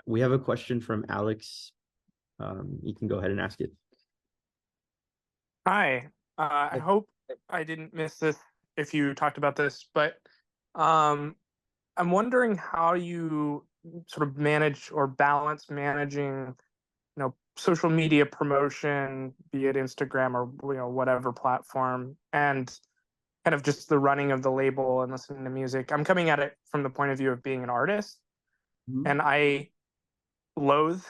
we have a question from Alex. You can go ahead and ask it. Hi, I hope I didn't miss this if you talked about this, but I'm wondering how you sort of manage or balance managing, social media promotion, be it Instagram or whatever platform, and kind of just the running of the label and listening to music. I'm coming at it from the point of view of being an artist, and I loathe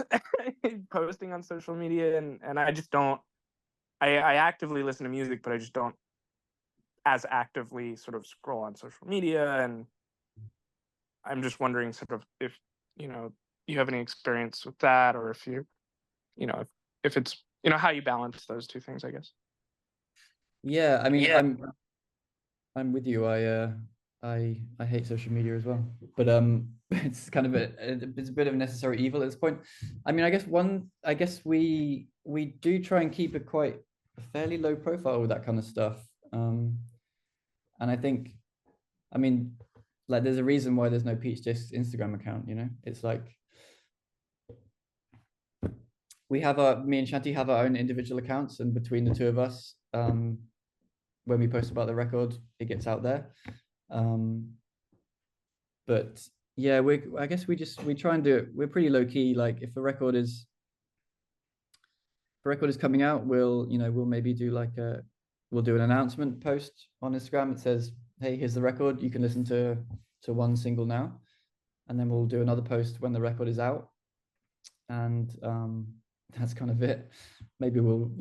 posting on social media, and I just don't. I actively listen to music, but I just don't as actively sort of scroll on social media. And I'm just wondering sort of if you have any experience with that, or if you if it's how you balance those two things, I guess. I mean, I'm with you. I hate social media as well, but it's kind of it's a bit of a necessary evil at this point. I mean, I guess we do try and keep a fairly low profile with that kind of stuff. And I think, I mean, like there's a reason why there's no Peach Disc's Instagram account. It's like me and Shanti have our own individual accounts, and between the two of us, when we post about the record, it gets out there. But yeah, I guess we try and do it. We're pretty low key. Like if a record is coming out, we'll maybe do we'll do an announcement post on Instagram. It says, hey, here's the record. You can listen to one single now. And then we'll do another post when the record is out. And that's kind of it. Maybe we'll,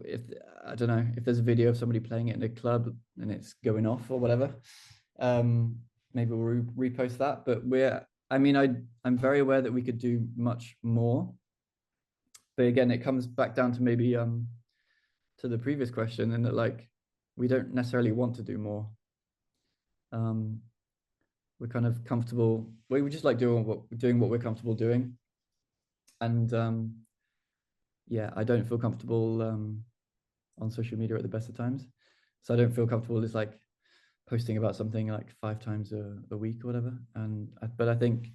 if I don't know, if there's a video of somebody playing it in a club and it's going off or whatever, maybe we'll repost that. But I'm very aware that we could do much more. But again, it comes back down to maybe to the previous question, and that like we don't necessarily want to do more. We're kind of comfortable. We just like doing what we're comfortable doing. And yeah, I don't feel comfortable on social media at the best of times. So I don't feel comfortable just like posting about something like 5 times a week or whatever. But I think,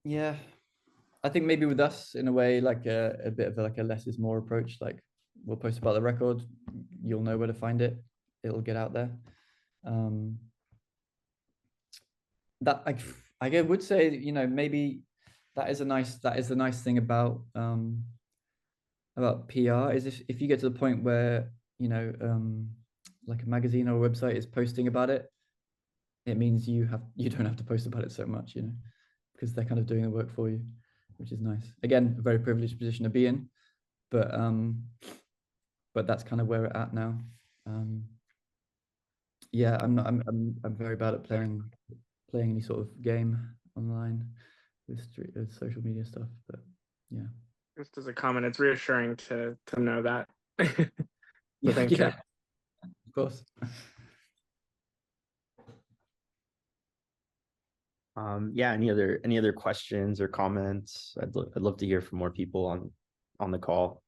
yeah, I think maybe with us in a way, like a bit of like a less is more approach. Like we'll post about the record, you'll know where to find it. It'll get out there. That I would say, maybe that is the nice thing about PR is if you get to the point where like a magazine or a website is posting about it, it means you don't have to post about it so much, because they're kind of doing the work for you, which is nice. Again, a very privileged position to be in, but that's kind of where we're at now. Yeah, I'm very bad at playing any sort of game online with social media stuff, but yeah. Just as a comment, it's reassuring to know that. Yeah, thank you. of course. Yeah, any other questions or comments? I'd love to hear from more people on the call.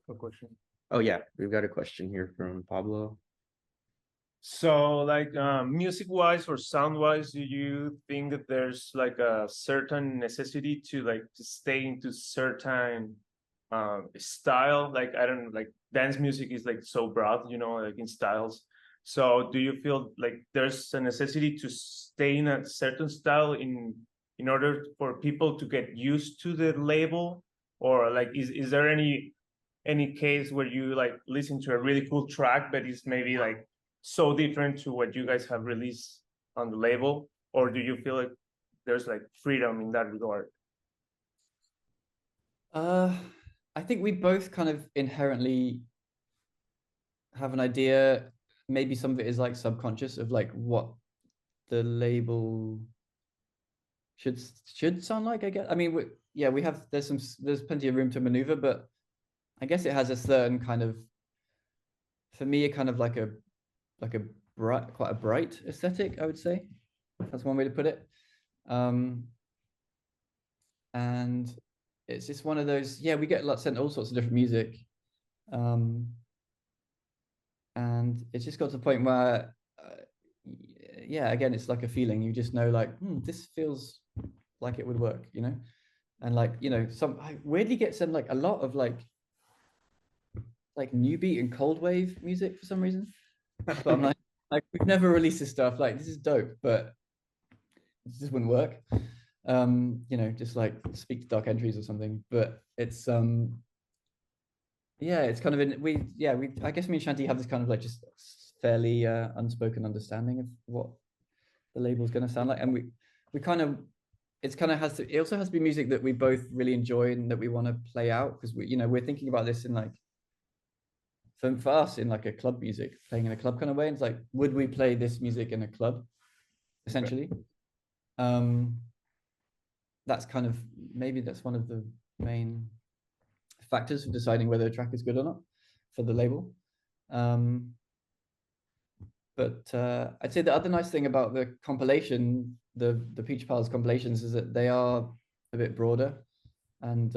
A question. Oh yeah, we've got a question here from Pablo. So like music wise or sound wise, do you think that there's like a certain necessity to stay into certain style? Like I don't know, like dance music is like so broad, like in styles. So do you feel like there's a necessity to stay in a certain style in order for people to get used to the label? Or like is there any case where you like listen to a really cool track but it's maybe like so different to what you guys have released on the label? Or do you feel like there's like freedom in that regard? I think we both kind of inherently have an idea. Maybe some of it is like subconscious of like what the label should sound like, I guess. I mean, we have there's plenty of room to maneuver, but I guess it has a certain kind of, for me, a kind of like a quite a bright aesthetic, I would say. That's one way to put it. And it's just one of those, yeah, we get sent all sorts of different music. And it's just got to the point where, yeah, again, it's like a feeling. You just know, like, this feels like it would work, And like, I weirdly get sent like a lot of like new beat and cold wave music for some reason. But I'm like we've never released this stuff. Like, this is dope, but it just wouldn't work. Just like speak to Dark Entries or something. But it's yeah, it's kind of I guess me and Shanti have this kind of like just fairly unspoken understanding of what the label's going to sound like, and we kind of, it also has to be music that we both really enjoy and that we want to play out, because we're thinking about this in like, for us, in like a club music, playing in a club kind of way. And it's like, would we play this music in a club, essentially? That's kind of, maybe that's one of the main factors for deciding whether a track is good or not for the label. But I'd say the other nice thing about the compilation, the Peach Pals compilations, is that they are a bit broader, and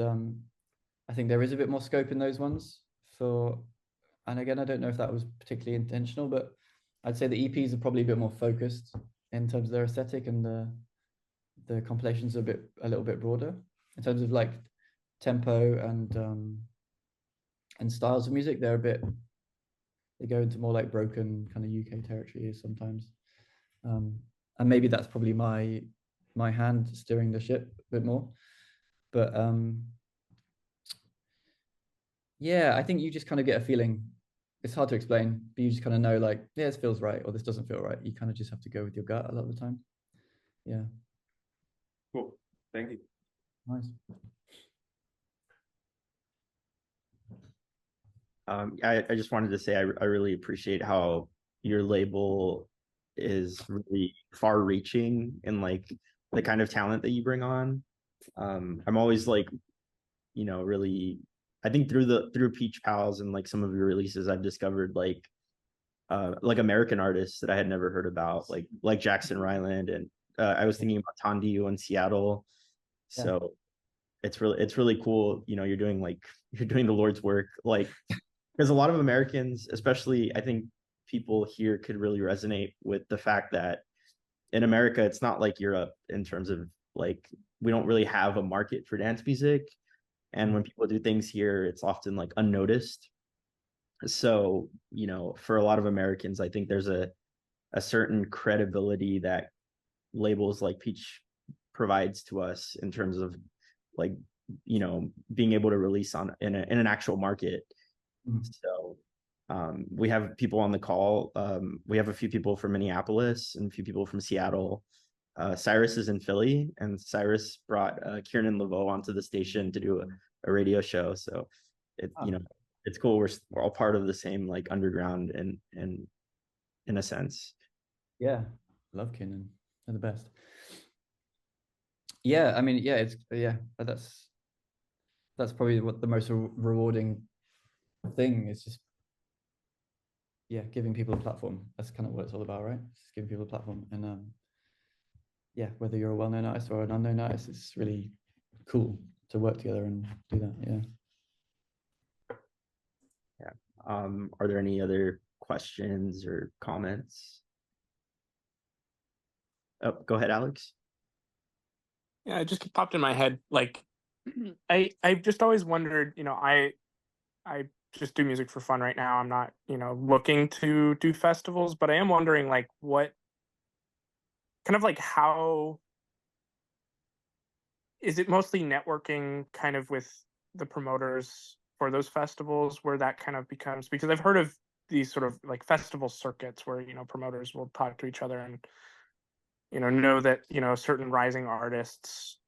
I think there is a bit more scope in those ones and again, I don't know if that was particularly intentional, but I'd say the EPs are probably a bit more focused in terms of their aesthetic, and the compilations are a little bit broader in terms of like tempo and styles of music. They're they go into more like broken kind of UK territory sometimes. And maybe that's probably my hand steering the ship a bit more. But yeah, I think you just kind of get a feeling. It's hard to explain, but you just kind of know, like, yeah, this feels right or this doesn't feel right. You kind of just have to go with your gut a lot of the time. Yeah. Cool. Thank you. Nice. I just wanted to say I really appreciate how your label is really far reaching and like the kind of talent that you bring on. I'm always like, you know, really, I think through Peach Pals and like some of your releases, I've discovered like American artists that I had never heard about, like Jackson Ryland, and I was thinking about Tandio in Seattle. So it's really cool. You know, you're doing the Lord's work, like, because a lot of Americans, especially I think people here could really resonate with the fact that in America, it's not like Europe in terms of like, we don't really have a market for dance music. And when people do things here, it's often like unnoticed. So, you know, for a lot of Americans, I think there's a certain credibility that labels like Peach provides to us in terms of like, you know, being able to release in an actual market. So we have people on the call. We have a few people from Minneapolis and a few people from Seattle. Cyrus is in Philly, and Cyrus brought Kieran Laveau onto the station to do a radio show. So you know, it's cool. We're all part of the same like underground and in a sense. Yeah, love Kieran. They're the best. Yeah, I mean, yeah, that's probably what the most rewarding thing is, just giving people a platform. That's kind of what it's all about, right? Just giving people a platform. And yeah, whether you're a well-known artist or an unknown artist, it's really cool to work together and do that. Are there any other questions or comments? Oh, go ahead, Alex. Yeah, it just popped in my head. Like, I've just always wondered, you know, I just do music for fun right now. I'm not, you know, looking to do festivals, but I am wondering, like, what kind of like, how is it mostly networking kind of with the promoters for those festivals, where that kind of becomes, because I've heard of these sort of like festival circuits where, you know, promoters will talk to each other and, you know that, you know, certain rising artists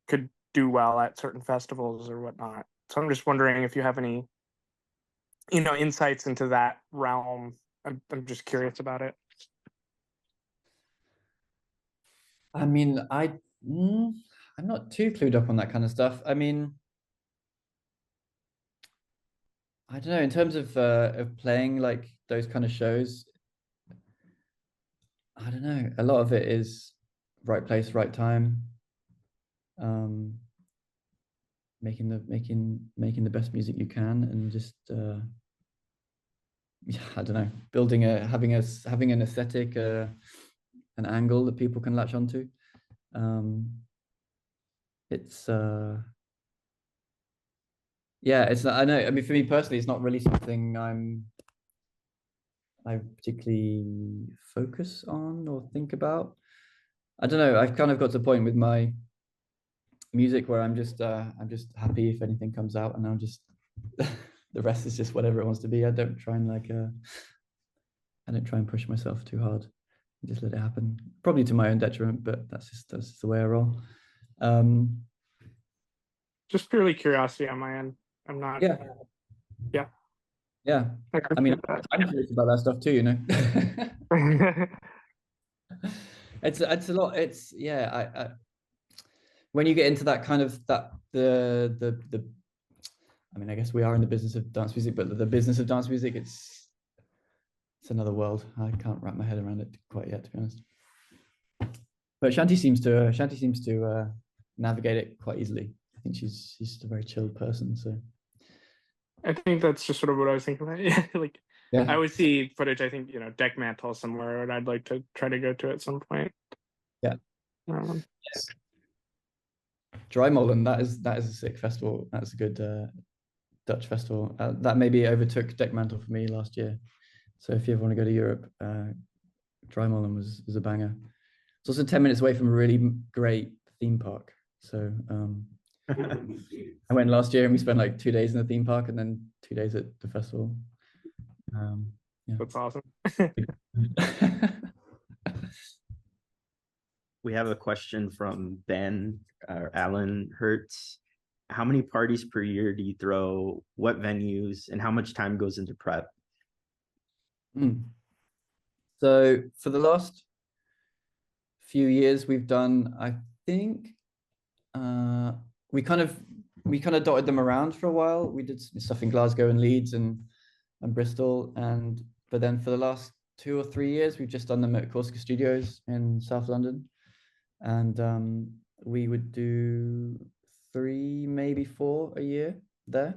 could do well at certain festivals or whatnot. So I'm just wondering if you have any, you know, insights into that realm. I'm just curious about it. I mean, I'm not too clued up on that kind of stuff. I mean, I don't know, in terms of playing like those kind of shows, I don't know. A lot of it is right place, right time. Making the best music you can, and just I don't know, having an aesthetic, an angle that people can latch onto. It's it's not, I know, I mean, for me personally, it's not really something I particularly focus on or think about. I don't know, I've kind of got to the point with my music where I'm just happy if anything comes out, and I'm just the rest is just whatever it wants to be. I don't try and push myself too hard. I just let it happen, probably to my own detriment, but that's just the way I roll. Just purely curiosity on my end. I'm not. Yeah. I mean, I'm curious about that stuff too, you know. It's a lot. It's I when you get into that kind of the I mean, I guess we are in the business of dance music, but the business of dance music, it's another world. I can't wrap my head around it quite yet, to be honest. But Shanti seems to navigate it quite easily. I think she's just a very chilled person. So I think that's just sort of what I was thinking about. Yeah, like, I always see footage. I think, you know, Deck Mantle somewhere, and I'd like to try to go to at some point. Yeah. Dry Mullen, that is a sick festival. That's a good Dutch festival. That maybe overtook Deckmantel for me last year. So if you ever want to go to Europe, Drymolen was a banger. It's also 10 minutes away from a really great theme park. So I went last year and we spent like 2 days in the theme park and then 2 days at the festival. Yeah. That's awesome. We have a question from Ben or Alan Hertz. How many parties per year do you throw? What venues and how much time goes into prep? So for the last few years, we've done, I think, we kind of dotted them around for a while. We did stuff in Glasgow and Leeds and Bristol, but then for the last 2 or 3 years, we've just done them at Corsica Studios in South London, and we would do 3, maybe 4 a year there.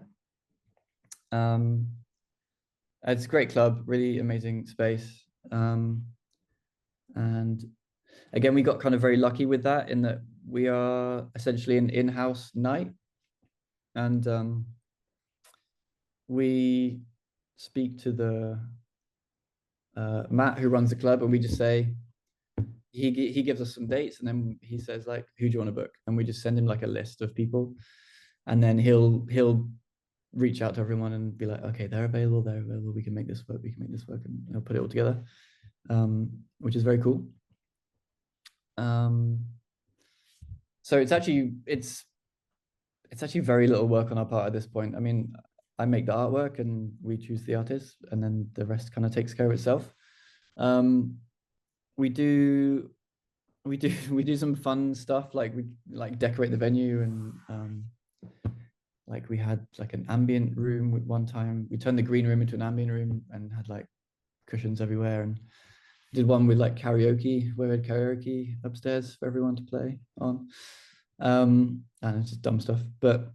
It's a great club, really amazing space, and again, we got kind of very lucky with that in that we are essentially an in-house night, and we speak to the Matt who runs the club, and we just say, he gives us some dates, and then he says like, who do you want to book? And we just send him like a list of people, and then he'll reach out to everyone and be like, okay, they're available, we can make this work, and he'll put it all together, which is very cool. So it's actually very little work on our part at this point. I mean, I make the artwork and we choose the artists, and then the rest kind of takes care of itself. We do some fun stuff, like we decorate the venue, and like we had like an ambient room with one time. We turned the green room into an ambient room and had like cushions everywhere, and did one with like karaoke, where we had karaoke upstairs for everyone to play on. And it's just dumb stuff, but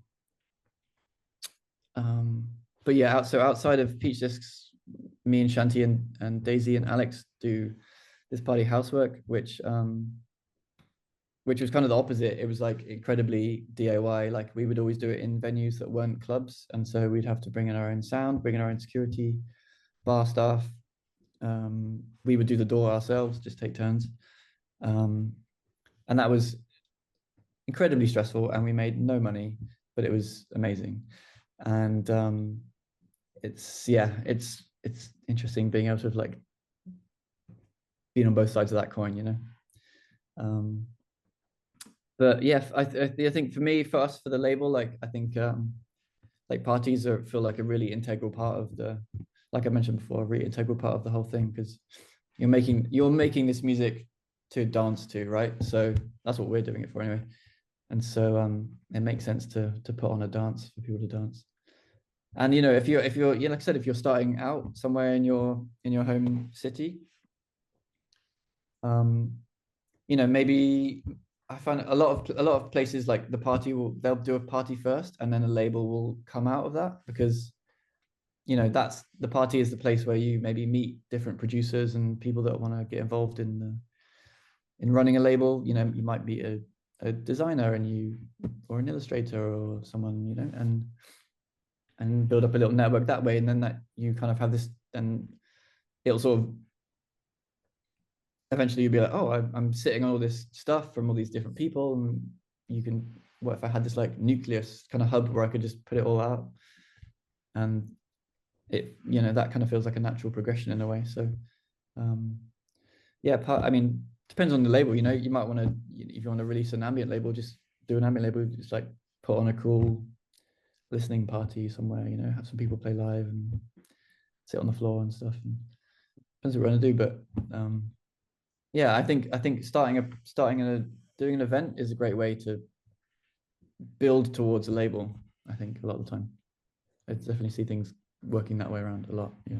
yeah, so outside of Peach Discs, me and Shanti and Daisy and Alex do this party housework, which was kind of the opposite. It was like incredibly DIY. Like we would always do it in venues that weren't clubs, and so we'd have to bring in our own sound, bring in our own security, bar staff. We would do the door ourselves, just take turns, and that was incredibly stressful, and we made no money, but it was amazing. And it's interesting being able to like being on both sides of that coin, you know. But yeah, I think for us, for the label, like I think like parties feel like a really integral part of like I mentioned before, a really integral part of the whole thing, because you're making this music to dance to, right? So that's what we're doing it for anyway. And so it makes sense to put on a dance for people to dance. And you know, if you're like I said, if you're starting out somewhere in your home city, you know, maybe I find a lot of places like they'll do a party first, and then a label will come out of that, because you know, that's the party is the place where you maybe meet different producers and people that want to get involved in running a label. You know, you might meet a designer or an illustrator or someone, you know, and build up a little network that way, and then that you kind of have this, and it'll sort of eventually you'll be like, oh, I'm sitting on all this stuff from all these different people, and you can, what if I had this like nucleus kind of hub where I could just put it all out, and it, you know, that kind of feels like a natural progression in a way. So yeah, I mean, depends on the label, you know. You might want to, if you want to release an ambient label, just do an ambient label, just like put on a cool listening party somewhere, you know, have some people play live and sit on the floor and stuff, and depends what we're going to do. But yeah, I think doing an event is a great way to build towards a label. I think a lot of the time I definitely see things working that way around a lot. Yeah.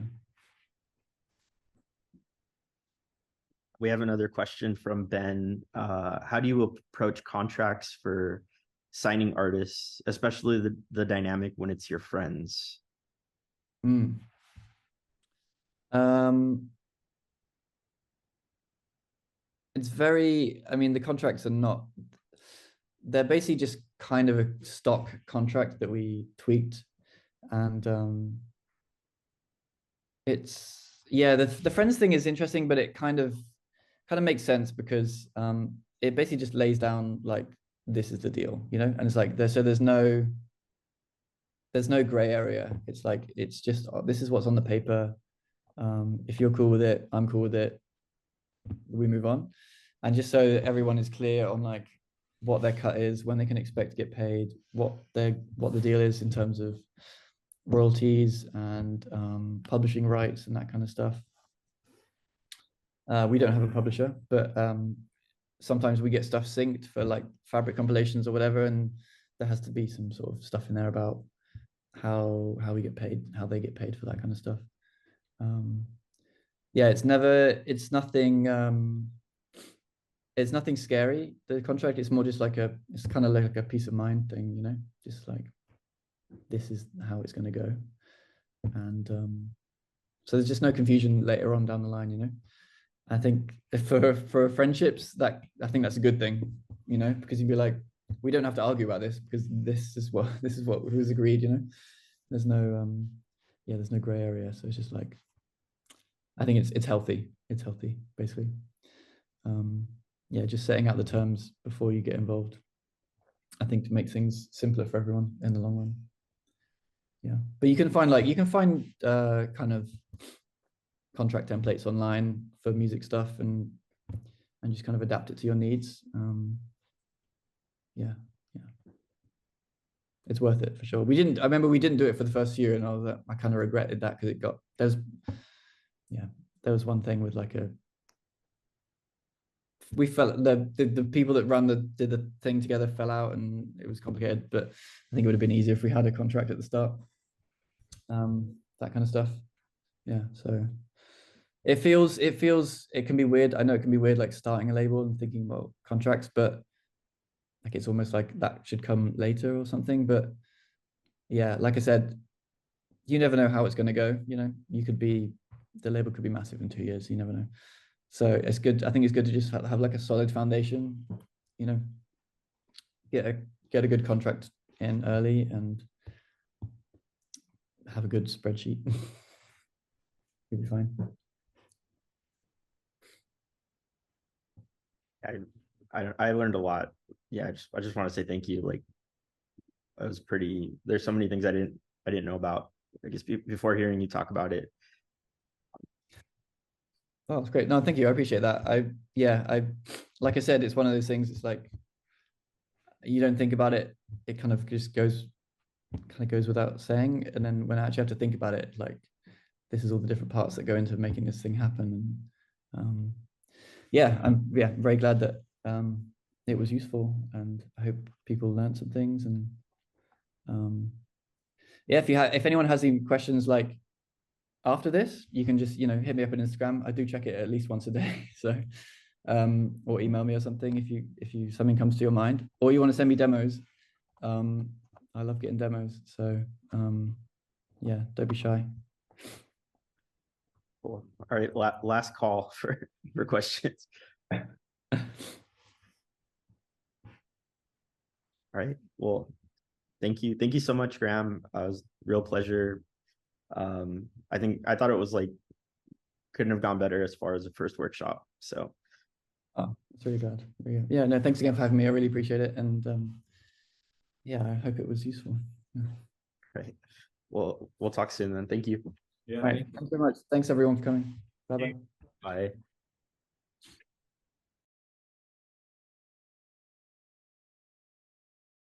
We have another question from Ben. How do you approach contracts for signing artists, especially the dynamic when it's your friends? It's very, I mean, the contracts are not, they're basically just kind of a stock contract that we tweaked And it's, yeah, the friends thing is interesting, but it kind of makes sense because it basically just lays down like, this is the deal, you know, and it's like so there's no gray area. It's like, it's just, this is what's on the paper. If you're cool with it, I'm cool with it, we move on. And just so everyone is clear on like what their cut is, when they can expect to get paid, what the deal is in terms of royalties and publishing rights and that kind of stuff. We don't have a publisher, but sometimes we get stuff synced for like fabric compilations or whatever, and there has to be some sort of stuff in there about how we get paid, how they get paid for that kind of stuff. Yeah, it's nothing scary. The contract is more just like it's kind of like a peace of mind thing, you know, just like, this is how it's going to go. And so there's just no confusion later on down the line, you know. I think for friendships, that I think that's a good thing, you know, because you'd be like, we don't have to argue about this because this is what was agreed, you know. There's no there's no gray area. So it's just like, I think it's healthy. It's healthy, basically. Yeah, just setting out the terms before you get involved, I think, to make things simpler for everyone in the long run. Yeah, but you can find kind of contract templates online for music stuff, and just kind of adapt it to your needs. Yeah, it's worth it for sure. I remember we didn't do it for the first year, and I kind of regretted that because there was one thing with like we felt the people that did the thing together fell out, and it was complicated, but I think it would have been easier if we had a contract at the start. That kind of stuff. Yeah, so it can be weird. I know it can be weird, like starting a label and thinking about contracts, but like, it's almost like that should come later or something. But yeah, like I said, you never know how it's going to go, you know. The label could be massive in 2 years, you never know. So it's good. I think it's good to just have like a solid foundation, you know, get a good contract in early and have a good spreadsheet. You'll be fine. I learned a lot. Yeah, I just want to say thank you. Like, there's so many things I didn't know about, I guess, before hearing you talk about it. Oh, that's great. No, thank you. I appreciate that. Like I said, it's one of those things. It's like, you don't think about it. It kind of just goes without saying. And then when I actually have to think about it, like, this is all the different parts that go into making this thing happen. And I'm very glad that it was useful, and I hope people learned some things. And if anyone has any questions, like, after this, you can just, you know, hit me up on Instagram. I do check it at least once a day. So or email me or something if something comes to your mind, or you want to send me demos. I love getting demos. So yeah, don't be shy. Cool. All right, last call for questions. All right. Well, thank you so much, Graeme. It was a real pleasure. I thought it was like, couldn't have gone better as far as the first workshop. So it's really glad. Yeah, no, thanks again for having me. I really appreciate it. And yeah, I hope it was useful. Yeah. Right. Well, we'll talk soon then. Thank you. Yeah. All right. Thanks very much. Thanks everyone for coming. Bye-bye. Bye.